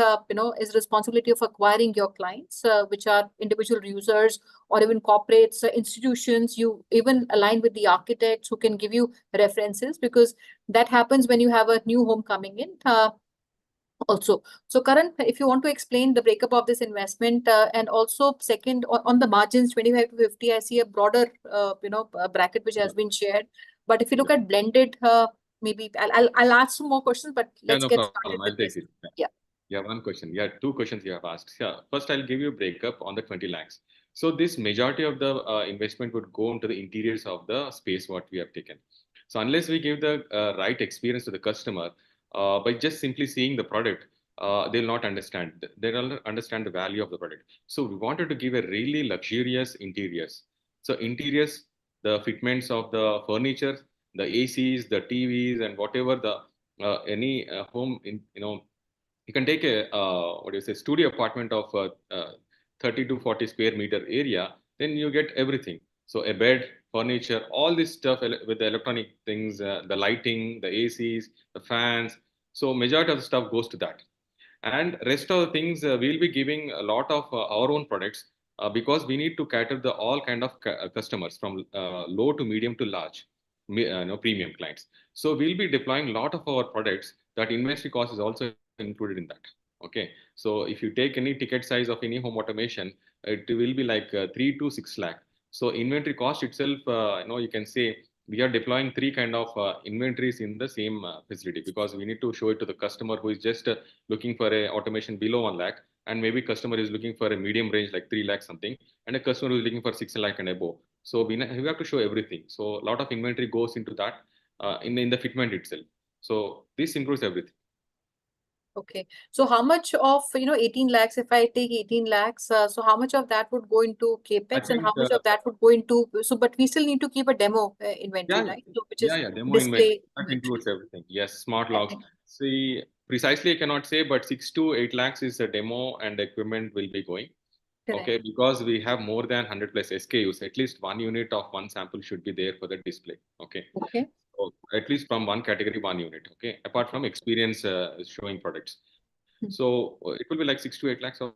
Speaker 7: is responsibility of acquiring your clients, which are individual users or even corporates, institutions. You even align with the architects who can give you references, because that happens when you have a new home coming in. Also, so Karan, if you want to explain the breakup of this investment, and also second on the margins 25 to 50, I see a broader bracket which has been shared. But if you look at blended, maybe I'll ask some more questions, but let's get started with this.
Speaker 3: Yeah, one question. Yeah, two questions you have asked. Yeah, first I'll give you a breakup on the 20 lakhs. So this majority of the investment would go into the interiors of the space what we have taken. So unless we give the right experience to the customer, by just simply seeing the product, they'll not understand. They'll understand the value of the product. So we wanted to give a really luxurious interiors. So interiors the fitments of the furniture, the ACs, the TVs, and whatever the any home you can take a what do you say studio apartment of 30 to 40 square meter area, then you get everything. So a bed, furniture, all this stuff with the electronic things, the lighting, the ACs, the fans. So majority of the stuff goes to that. And rest of the things we'll be giving a lot of our own products because we need to cater the all kind of customers from low to medium to large, premium clients. So we'll be deploying a lot of our products that inventory cost is also included in that. Okay, so if you take any ticket size of any home automation, it will be like 3 to 6 lakh. So inventory cost itself, you can say we are deploying three kind of inventories in the same facility because we need to show it to the customer who is just looking for a automation below 1 lakh, and maybe customer is looking for a medium range like 3 lakh something, and a customer who is looking for 6 lakh and above. So we have to show everything. So a lot of inventory goes into that in the fitment itself. So this includes everything.
Speaker 7: Okay. So how much of, 18 lakhs, if I take 18 lakhs, so how much of that would go into CapEx and how much of that would go into, so, but we still need to keep a demo inventory, right? So, which is
Speaker 3: Demo
Speaker 7: display
Speaker 3: that includes everything. Yes, smart
Speaker 7: And
Speaker 3: locks. See, precisely I cannot say, but 6 to 8 lakhs is a demo and equipment will be going.
Speaker 7: Correct.
Speaker 3: Okay, because we have more than 100 plus SKUs, at least one unit of one sample should be there for the display. Okay.
Speaker 7: Okay.
Speaker 3: So at least from one category, one unit. Okay. Apart from experience showing products. So it will be like 6 to 8 lakhs of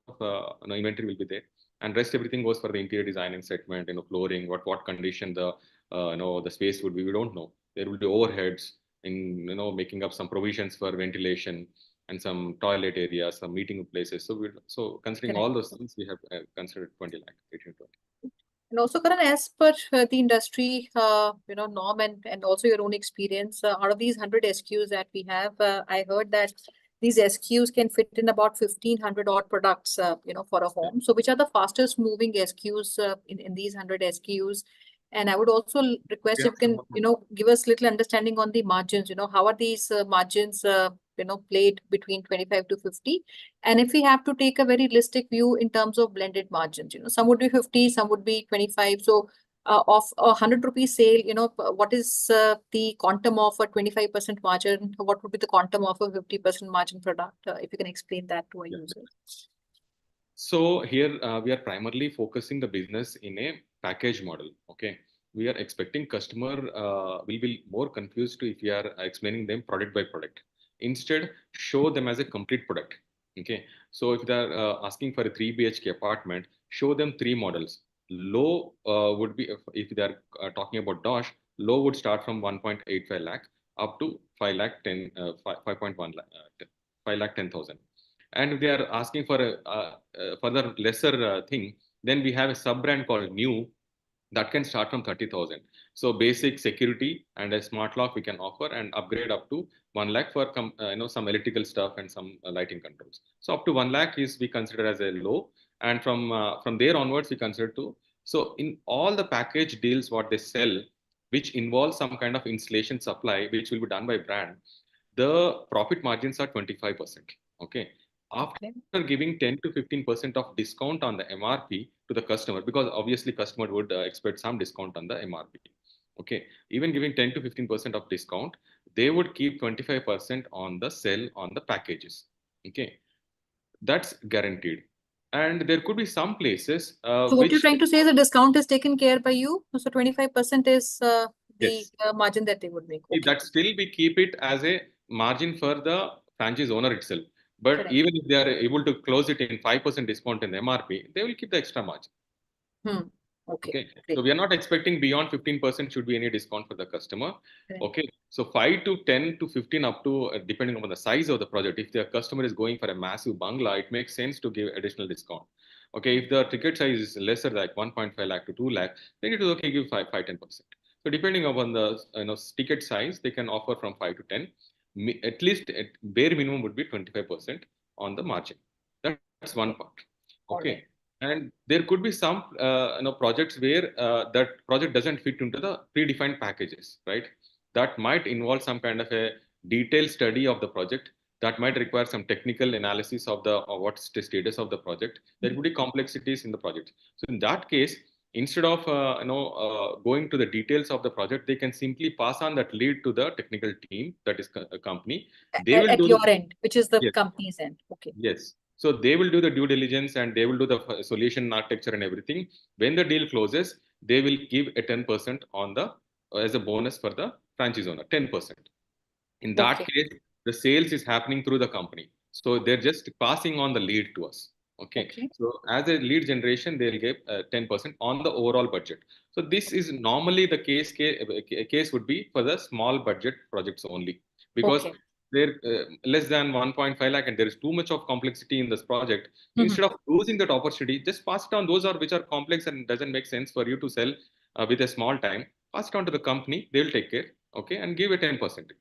Speaker 3: inventory will be there, and rest everything goes for the interior design and segment, flooring, what condition the the space would be. We don't know. There will be overheads in making up some provisions for ventilation and some toilet areas, some meeting places. So considering
Speaker 7: Correct.
Speaker 3: all those things, we have considered 20 lakh, 18 to 20.
Speaker 7: And also, Karan, as per the industry, norm and also your own experience, out of these 100 SKUs that we have, I heard that these SKUs can fit in about 1,500 odd products, for a home. So which are the fastest moving SKUs in these 100 SKUs? And I would also request if you can, give us little understanding on the margins, how are these margins, played between 25 to 50? And if we have to take a very realistic view in terms of blended margins, some would be 50, some would be 25. So of a 100 rupees sale, what is the quantum of a 25% margin? What would be the quantum of a 50% margin product? If you can explain that to our users.
Speaker 3: So here we are primarily focusing the business in a package model. Okay, we are expecting customer will be more confused if we are explaining them product by product. Instead, show them as a complete product. Okay, so if they are asking for a 3 BHK apartment, show them three models. Low would be if they are talking about Doch, low would start from 1.85 lakh up to 5 lakh 10 5.1 lakh 5 lakh 10,000. And if they are asking for a further lesser thing, then we have a sub brand called New that can start from 30,000. So basic security and a smart lock we can offer and upgrade up to 1 lakh for some electrical stuff and some lighting controls. So up to 1 lakh is we consider as a low, and from there onwards we consider to. So in all the package deals what they sell, which involves some kind of installation supply, which will be done by brand, the profit margins are 25%. Okay. After giving 10 to 15% of discount on the MRP to the customer, because obviously customer would expect some discount on the MRP. Okay, even giving 10 to 15% of discount, they would keep 25% on the sell on the packages. Okay, that's guaranteed. And there could be some places.
Speaker 7: So what you're trying to say is the discount is taken care by you. So 25% is the
Speaker 3: Yes.
Speaker 7: margin that they would make.
Speaker 3: Okay. That still we keep it as a margin for the franchise owner itself. But
Speaker 7: Correct.
Speaker 3: even if they are able to close it in 5% discount in MRP, they will keep the extra margin. Okay. So we are not expecting beyond 15% should be any discount for the customer.
Speaker 7: Correct.
Speaker 3: Okay. So 5 to 10 to 15 up to depending on the size of the project. If the customer is going for a massive bungalow, it makes sense to give additional discount. Okay. If the ticket size is lesser, like 1.5 lakh to 2 lakh, then it is okay, give 10%. So depending upon the ticket size, they can offer from 5 to 10. At least at bare minimum would be 25% on the margin. That's one part. Okay. And there could be some projects where that project doesn't fit into the predefined packages, right? That might involve some kind of a detailed study of the project. That might require some technical analysis of what's the status of the project. There could be complexities in the project. So in that case, instead of going to the details of the project, they can simply pass on that lead to the technical team, that is a company. They will
Speaker 7: At
Speaker 3: do
Speaker 7: your end, which is the
Speaker 3: yes,
Speaker 7: company's end. Okay.
Speaker 3: yes. So they will do the due diligence and they will do the solution architecture and everything. When the deal closes, they will give a 10% on the as a bonus for the franchise owner, 10%. In that
Speaker 7: Okay.
Speaker 3: case, the sales is happening through the company. So they're just passing on the lead to us. Okay.
Speaker 7: Okay.
Speaker 3: So as a lead generation, they'll give 10% on the overall budget. So this is normally the case would be for the small budget projects only, because
Speaker 7: Okay.
Speaker 3: they're less than 1.5 lakh and there is too much of complexity in this project.
Speaker 7: Mhm.
Speaker 3: Instead of losing that opportunity, just pass it on those are which are complex and doesn't make sense for you to sell with a small time. Pass it on to the company, they'll take care. Okay, and give it 10%.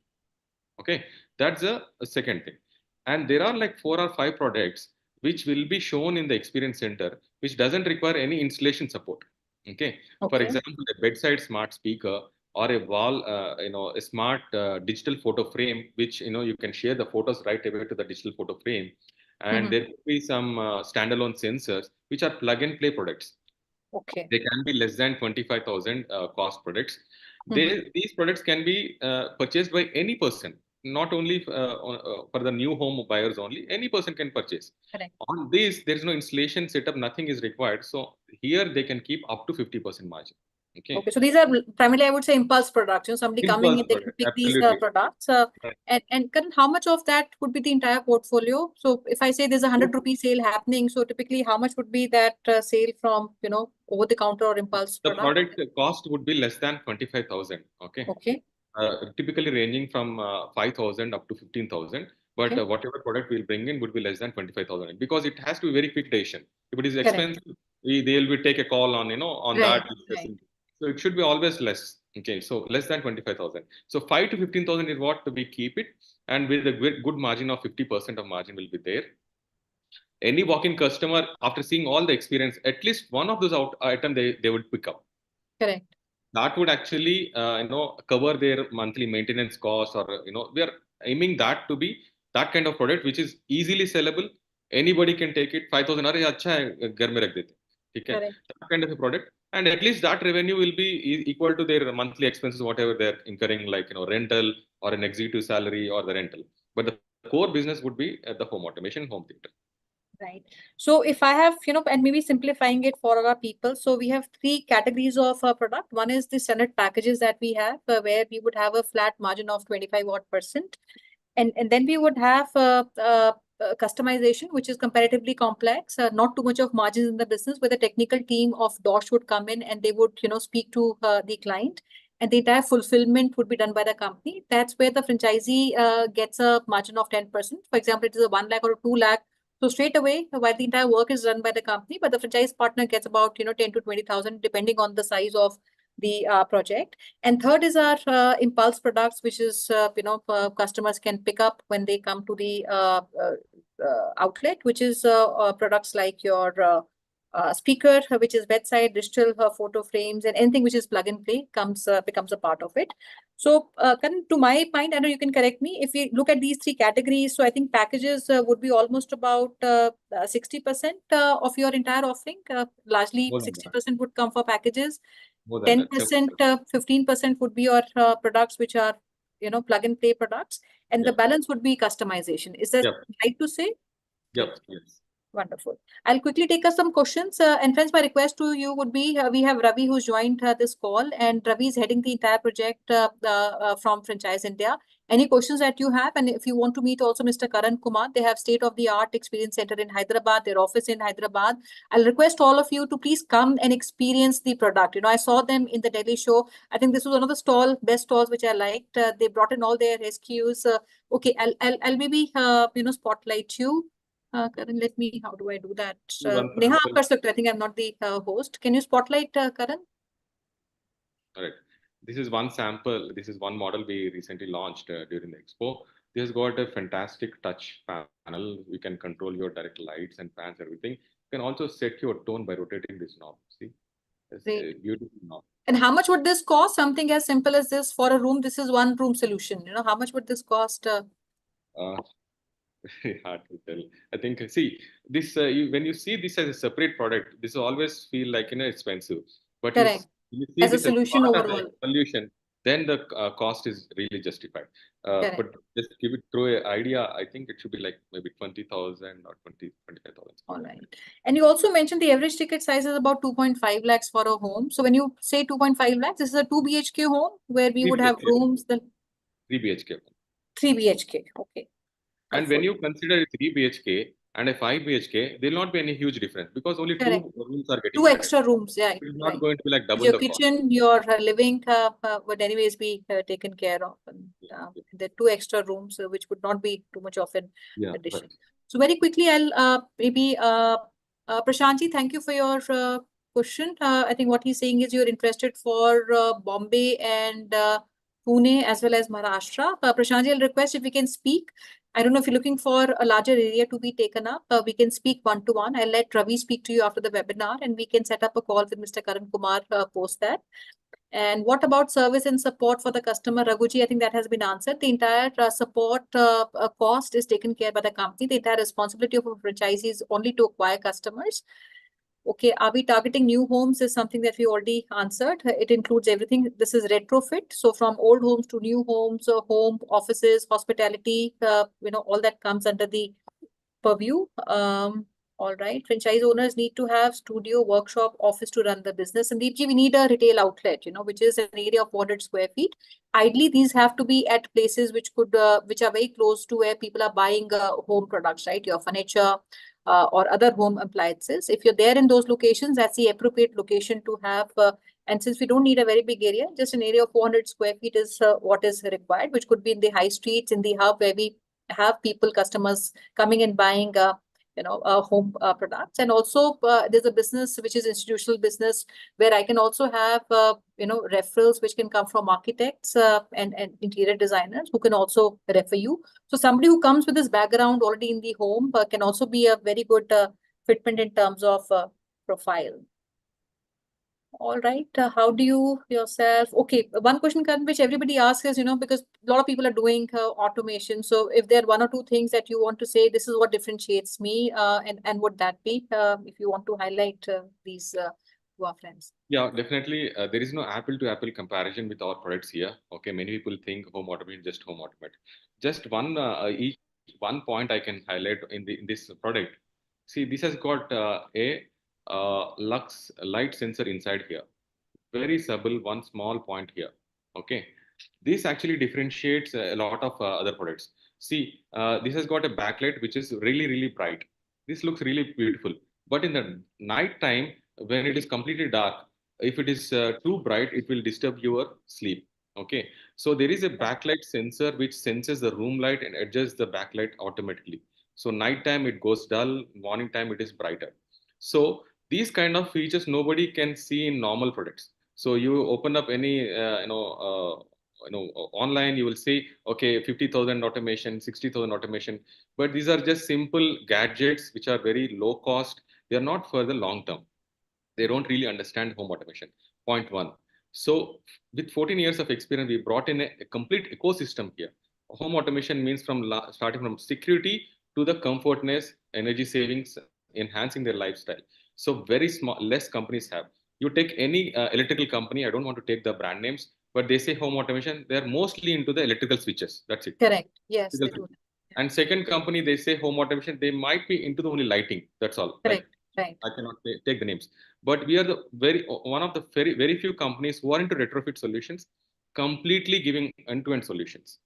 Speaker 3: Okay, that's a second thing. And there are like 4 or 5 products which will be shown in the experience center, which doesn't require any installation support. Okay, for
Speaker 7: Okay.
Speaker 3: example, a bedside smart speaker or a wall, a smart digital photo frame, which you can share the photos right away to the digital photo frame, and
Speaker 7: Mhm.
Speaker 3: there could be some standalone sensors which are plug and play products.
Speaker 7: Okay.
Speaker 3: They can be less than 25,000 cost products.
Speaker 7: Mhm.
Speaker 3: These products can be purchased by any person, not only for the new home buyers only. Any person can purchase.
Speaker 7: Correct.
Speaker 3: On this, there is no installation setup, nothing is required. So here they can keep up to 50% margin. Okay.
Speaker 7: Okay, so these are primarily, I would say, impulse products. Somebody coming
Speaker 3: Impulse
Speaker 7: in, they can
Speaker 3: product,
Speaker 7: pick these
Speaker 3: absolutely.
Speaker 7: products.
Speaker 3: Right.
Speaker 7: And Karan, how much of that would be the entire portfolio? So if I say there's a 100 rupee sale happening, so typically how much would be that sale from, over the counter or impulse
Speaker 3: The
Speaker 7: product?
Speaker 3: product cost would be less than 25,000. Okay.
Speaker 7: Okay.
Speaker 3: Typically ranging from 5,000 up to 15,000. But
Speaker 7: Okay.
Speaker 3: whatever product we'll bring in would be less than 25,000, because it has to be very quick decision. If it is
Speaker 7: Correct.
Speaker 3: expensive, they'll be take a call on on
Speaker 7: Right,
Speaker 3: that discussing. So it should be always less. Okay, so less than 25,000. So 5 to 15,000 is what we keep it, and with a good margin of 50% of margin will be there. Any walk-in customer, after seeing all the experience, at least one of those item they would pick up.
Speaker 7: Correct.
Speaker 3: That would actually cover their monthly maintenance costs, or we are aiming that to be that kind of product which is easily sellable. Anybody can take it. 5,000 अरे अच्छा है घर में रख देते हैं, ठीक है,
Speaker 7: Correct.
Speaker 3: that kind of a product, and at least that revenue will be equal to their monthly expenses, whatever they're incurring, like rental or an executive salary or the rental. But the core business would be the home automation, home theater.
Speaker 7: Right. So if I have, and maybe simplifying it for our people. So we have 3 categories of product. One is the standard packages that we have, where we would have a flat margin of 25% odd. And then we would have customization, which is comparatively complex, not too much of margins in the business, where the technical team of Doch would come in and they would, speak to the client. And the entire fulfillment would be done by the company. That's where the franchisee gets a margin of 10%. For example, it is a 1 lakh or a 2 lakh. So straight away, while the entire work is done by the company, but the franchise partner gets about 10 to 20,000, depending on the size of the project. And third is our impulse products, which is customers can pick up when they come to the outlet, which is products like your speaker, which is bedside, digital photo frames, and anything which is plug and play becomes a part of it. So, Karan, to my mind, I know you can correct me, if we look at these 3 categories, so I think packages would be almost about 60% of your entire offering. Largely,
Speaker 3: More than that.
Speaker 7: 60% would come for packages.
Speaker 3: More than that.
Speaker 7: 10%, 15% would be your products, which are, plug and play products, and the
Speaker 3: Yep.
Speaker 7: balance would be customization. Is that
Speaker 3: Yep.
Speaker 7: right to say?
Speaker 3: Yep. Yes.
Speaker 7: Wonderful. I'll quickly take us some questions. And friends, my request to you would be, we have Ravi who's joined this call, and Ravi is heading the entire project from Franchise India. Any questions that you have? And if you want to meet also Mr. Karan Kumar, they have state-of-the-art experience center in Hyderabad, their office in Hyderabad. I'll request all of you to please come and experience the product. I saw them in the Delhi show. I think this was one of the best stalls which I liked. They brought in all their SKUs. Okay, I'll maybe spotlight you. Karan, how do I do that? Neha, आप कर सकते हो. I think I'm not the host. Can you spotlight Karan?
Speaker 3: Correct. This is one sample. This is one model we recently launched during the expo. This has got a fantastic touch panel. You can control your direct lights and fans, everything. You can also set your tone by rotating this knob. See, it's a beautiful knob.
Speaker 7: And how much would this cost? Something as simple as this for a room. This is one room solution. How much would this cost?
Speaker 3: Very hard to tell. I think, see, this when you see this as a separate product, this will always feel like expensive. But
Speaker 7: Correct.
Speaker 3: you see
Speaker 7: As a
Speaker 3: this as
Speaker 7: solution
Speaker 3: part of
Speaker 7: overall.
Speaker 3: the solution, then the cost is really justified.
Speaker 7: Correct.
Speaker 3: But just give it through an idea, I think it should be like maybe 20,000 or 25,000.
Speaker 7: All right. And you also mentioned the average ticket size is about 2.5 lakhs for a home. So when you say 2.5 lakhs, this is a 2 BHK home where we would have
Speaker 3: 3 BHK.
Speaker 7: rooms, the
Speaker 3: 3 BHK.
Speaker 7: 3 BHK. Okay.
Speaker 3: And when you consider a 3 BHK and a 5 BHK, there will not be any huge difference because only
Speaker 7: Correct.
Speaker 3: 2 rooms are getting
Speaker 7: Two
Speaker 3: added.
Speaker 7: extra rooms, yeah.
Speaker 3: It's not
Speaker 7: Right.
Speaker 3: going to be like double
Speaker 7: Your
Speaker 3: the cost.
Speaker 7: kitchen, your living would anyways be taken care of. And the 2 extra rooms, which would not be too much of an addition.
Speaker 3: Right.
Speaker 7: So very quickly, I'll maybe Prashantji, thank you for your question. I think what he's saying is you're interested for Bombay and Pune as well as Maharashtra. Prashantji, I'll request if we can speak. I don't know if you're looking for a larger area to be taken up. We can speak one-to-one. I'll let Ravi speak to you after the webinar, and we can set up a call with Mr. Karan Kumar post that. And what about service and support for the customer, Raghuji? I think that has been answered. The entire support cost is taken care by the company. The entire responsibility of a franchisee is only to acquire customers. Okay, are we targeting new homes is something that we already answered. It includes everything. This is retrofit. So from old homes to new homes, home, offices, hospitality, all that comes under the purview. All right. Franchise owners need to have studio, workshop, office to run the business. And we need a retail outlet, which is an area of 400 square feet. Ideally, these have to be at places which are very close to where people are buying home products, right? Your furniture, or other home appliances. If you're there in those locations, that's the appropriate location to have. And since we don't need a very big area, just an area of 400 square feet is what is required, which could be in the high streets, in the hub where we have customers coming and buying, home products. And also there's a business which is institutional business where I can also have, referrals which can come from architects and interior designers who can also refer you. So somebody who comes with this background already in the home can also be a very good fitment in terms of profile. All right. How do you yourself? Okay. One question, Karan, which everybody asks is, because a lot of people are doing automation. So if there are 1 or 2 things that you want to say, this is what differentiates me, and would that be, if you want to highlight these to our friends?
Speaker 3: Yeah, definitely. There is no apple to apple comparison with our products here. Okay, many people think home automate, just home automate. Just one point I can highlight in this product. See, this has got a lux light sensor inside here. Very subtle, one small point here. Okay, this actually differentiates a lot of other products. See, this has got a backlight which is really bright. This looks really beautiful. But in the night time, when it is completely dark, if it is too bright, it will disturb your sleep. Okay, so there is a backlight sensor which senses the room light and adjusts the backlight automatically. So nighttime it goes dull, morning time it is brighter. So these kind of features nobody can see in normal products. So you open up any online, you will see, okay, 50,000 automation, 60,000 automation, but these are just simple gadgets which are very low cost. They are not for the long term. They don't really understand home automation. Point one. So with 14 years of experience, we brought in a complete ecosystem here. Home automation means starting from security to the comfortness, energy savings, enhancing their lifestyle. So very small, less companies have. You take any electrical company, I don't want to take the brand names, but they say home automation, they're mostly into the electrical switches. That's it.
Speaker 7: Correct. Yes, they do.
Speaker 3: And second company, they say home automation, they might be into the only lighting. That's all.
Speaker 7: Correct. Right.
Speaker 3: I cannot take the names, but we are the one of the very few companies who are into retrofit solutions, completely giving end-to-end solutions.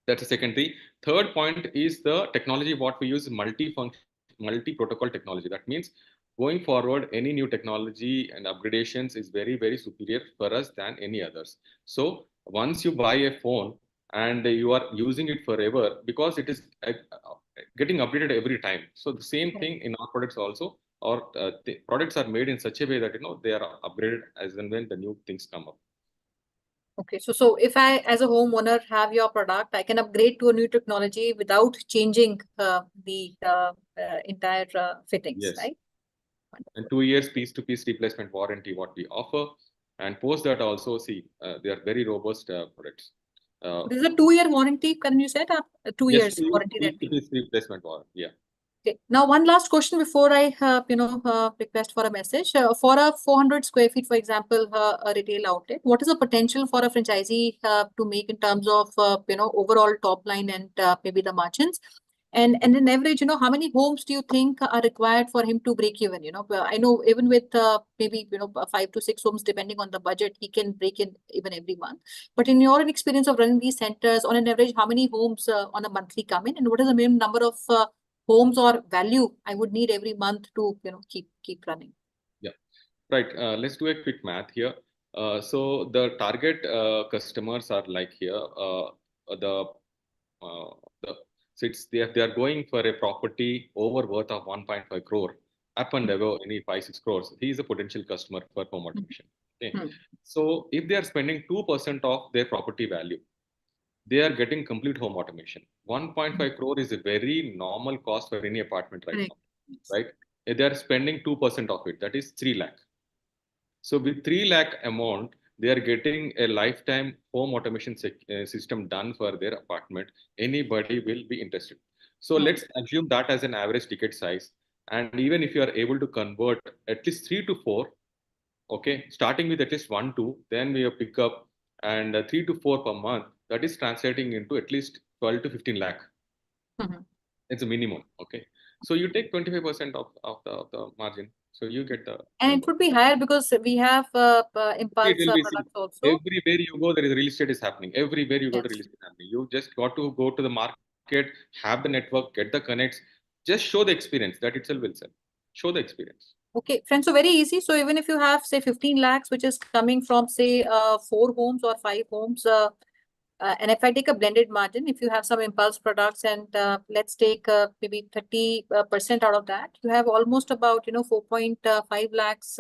Speaker 3: That's the second thing. Third point is the technology. What we use multi-protocol technology. That means going forward, any new technology and upgradations is very superior for us than any others. So once you buy a phone and you are using it forever, because it is getting updated every time. So the same thing in our products also. Our the products are made in such a way that they are upgraded as and when the new things come up.
Speaker 7: Okay, so if I, as a homeowner, have your product, I can upgrade to a new technology without changing the entire fittings,
Speaker 3: yes.
Speaker 7: Right?
Speaker 3: And 2 years piece-to-piece replacement warranty, what we offer, and post that also, see, they are very robust products.
Speaker 7: This is a 2-year warranty, can you say that? 2
Speaker 3: yes,
Speaker 7: years warranty that
Speaker 3: piece-to-piece replacement warranty, yeah.
Speaker 7: Okay. Now, one last question before I, request for a message. For a 400 square feet, for example, a retail outlet, what is the potential for a franchisee to make in terms of, overall top line and maybe the margins? And in average, how many homes do you think are required for him to break even? I know even with maybe, 5 to 6 homes, depending on the budget, he can break even every month. But in your experience of running these centers, on an average, how many homes on a monthly come in? And what is the minimum number of homes or value I would need every month to, keep running?
Speaker 3: Yeah, right. Let's do a quick math here. So the target customers are like here. The so they are going for a property over worth of 1.5 crore up and above any 5-6 crores. He is a potential customer for home automation. Okay. So if they are spending 2% of their property value, they are getting complete home automation. 1.5 crore is a very normal cost for any apartment right now, right? They are spending 2% of it, that is 3 lakh. So with 3 lakh amount, they are getting a lifetime home automation system done for their apartment. Anybody will be interested. So let's assume that as an average ticket size. And even if you are able to convert at least 3 to 4, okay, starting with at least 1, 2, then we pick up and 3 to 4 per month, that is translating into at least 12 to 15 lakh. It's a minimum, okay. So you take 25% of the margin. So you get the
Speaker 7: And it would be higher because we have impulse products also.
Speaker 3: Everywhere you go, there is real estate is happening. Everywhere you go to real estate happening. You just got to go to the market, have the network, get the connects, just show the experience. That itself will sell. Show the experience.
Speaker 7: Okay, friends, so very easy. So even if you have, say, 15 lakhs, which is coming from, say, 4 homes or 5 homes, and if I take a blended margin, if you have some impulse products and let's take maybe 30% out of that, you have almost about, 4.5 lakhs,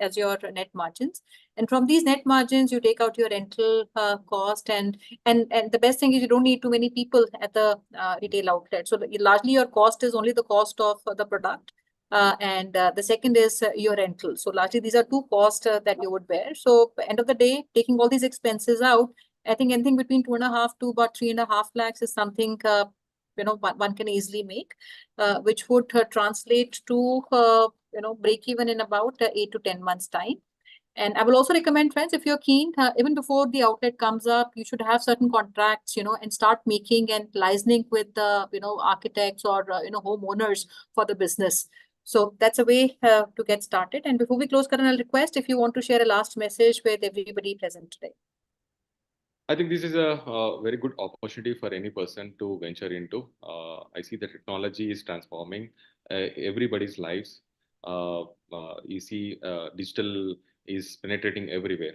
Speaker 7: as your net margins. And from these net margins, you take out your rental cost and the best thing is you don't need too many people at the retail outlet. So largely your cost is only the cost of the product. And the second is your rental. So largely these are 2 costs that you would bear. So end of the day, taking all these expenses out, I think anything between 2.5 to about 3.5 lakhs is something one can easily make, which would translate to break even in about 8 to 10 months time. And I will also recommend, friends, if you're keen, even before the outlet comes up, you should have certain contracts, and start making and licensing with the architects or homeowners for the business. So that's a way to get started. And before we close, Karan, I'll request if you want to share a last message with everybody present today.
Speaker 3: I think this is a very good opportunity for any person to venture into. I see the technology is transforming everybody's lives. You see, digital is penetrating everywhere.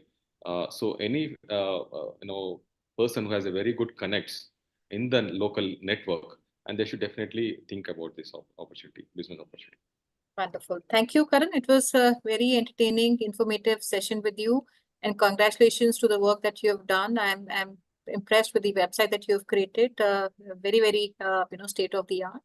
Speaker 3: So any person who has a very good connects in the local network, and they should definitely think about this opportunity, business opportunity.
Speaker 7: Wonderful. Thank you, Karan. It was a very entertaining, informative session with you. And congratulations to the work that you have done. I'm impressed with the website that you have created. Very, very, state of the art.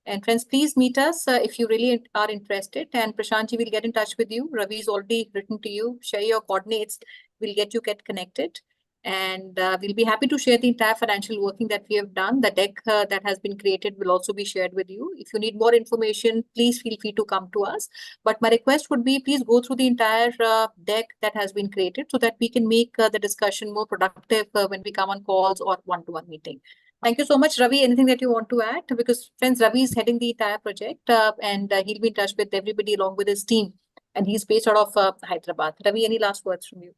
Speaker 7: And friends, please meet us if you really are interested. And Prashantji will get in touch with you. Ravi's already written to you. Share your coordinates. We'll get connected. And we'll be happy to share the entire financial working that we have done. The deck that has been created will also be shared with you. If you need more information, please feel free to come to us. But my request would be, please go through the entire deck that has been created so that we can make the discussion more productive when we come on calls or one-to-one meeting. Thank you so much, Ravi. Anything that you want to add? Because, friends, Ravi is heading the entire project and he'll be in touch with everybody along with his team. And he's based out of Hyderabad. Ravi, any last words from you?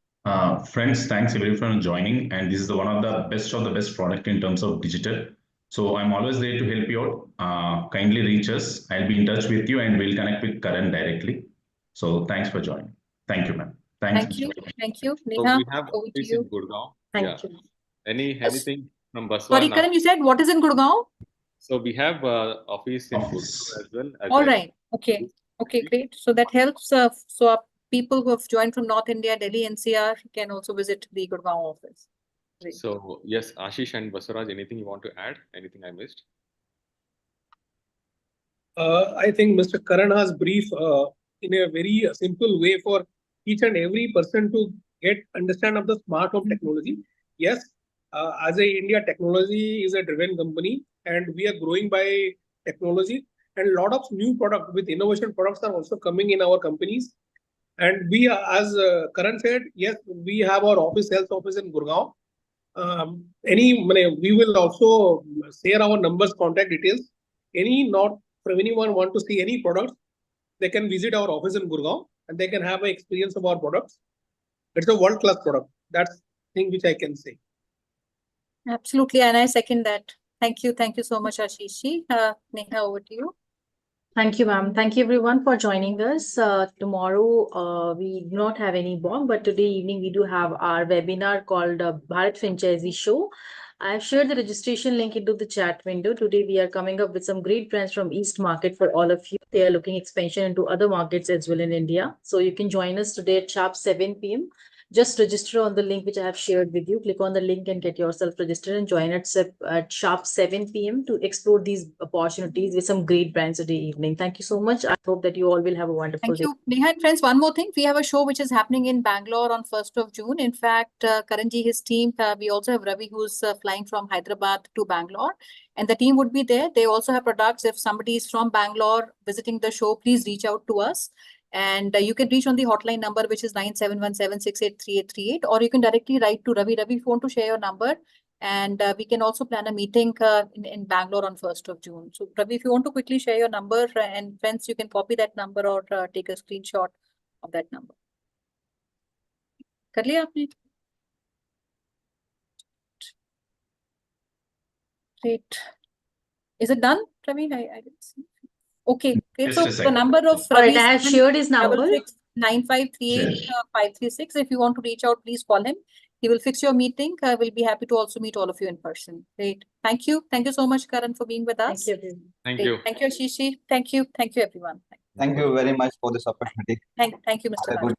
Speaker 8: Friends, thanks everybody for joining. And this is one of the best product in terms of digital. So I'm always there to help you out. Kindly reach us. I'll be in touch with you and we'll connect with Karan directly. So thanks for joining. Thank you, ma'am. Thanks.
Speaker 7: Thank you. Neha,
Speaker 3: so we have
Speaker 7: over to
Speaker 3: office
Speaker 7: you.
Speaker 3: in Gurgaon.
Speaker 7: Thank you.
Speaker 3: Anything from Baswa?
Speaker 7: Sorry, Karan, you said what is in Gurgaon?
Speaker 3: So we have office in Gurgaon as well.
Speaker 7: All right. Okay. Okay, great. So that helps. So people who have joined from North India, Delhi, NCR can also visit the Gurgaon office. Great.
Speaker 3: So yes, Ashish and Baswaraj, anything you want to add? Anything I missed?
Speaker 4: I think Mr. Karan has brief in a very simple way for each and every person to understand of the smart home technology. Yes, as a India, technology is a driven company and we are growing by technology, and a lot of new products with innovation products are also coming in our companies. And we, as Karan said, yes, we have our sales office in Gurgaon. We will also share our numbers, contact details. From anyone want to see any products, they can visit our office in Gurgaon and they can have an experience of our products. It's a world-class product. That's the thing which I can say.
Speaker 7: Absolutely, and I second that. Thank you so much, Ashish. Neha, over to you.
Speaker 2: Thank you, ma'am. Thank you, everyone, for joining us. Tomorrow, we do not have any bomb, but today evening we do have our webinar called Bharat Franchisee Show. I have shared the registration link into the chat window. Today, we are coming up with some great brands from East Market for all of you. They are looking expansion into other markets as well in India. So you can join us today at sharp 7 p.m. Just register on the link which I have shared with you. Click on the link and get yourself registered and join at sharp 7 p.m. to explore these opportunities with some great brands today evening. Thank you so much. I hope that you all will have a wonderful day.
Speaker 7: Thank you, Neha and friends. One more thing, we have a show which is happening in Bangalore on 1st of June. In fact, Karanji, his team, we also have Ravi who's flying from Hyderabad to Bangalore, and the team would be there. They also have products. If somebody is from Bangalore visiting the show, please reach out to us. And you can reach on the hotline number, which is 9717683838, or you can directly write to Ravi. Ravi, if you want to share your number, and we can also plan a meeting in Bangalore on 1st of June. So Ravi, if you want to quickly share your number, and friends, you can copy that number or take a screenshot of that number. Kar liya aapne? Great. Is it done, Ravi? I didn't see. Okay.
Speaker 8: Just
Speaker 7: So
Speaker 8: a
Speaker 7: the
Speaker 8: second.
Speaker 7: number of
Speaker 2: All right,
Speaker 7: Ravi
Speaker 2: I have shared his number.
Speaker 7: 9538-536. If you want to reach out, please call him. He will fix your meeting. I will be happy to also meet all of you in person. Great. Thank you. Thank you so much, Karan, for being with us.
Speaker 2: Thank you.
Speaker 3: Thank you.
Speaker 7: Thank you, Ashish. Thank you, everyone.
Speaker 5: Thank you very much for this opportunity.
Speaker 7: Thank you, Mr.
Speaker 5: Have a good day.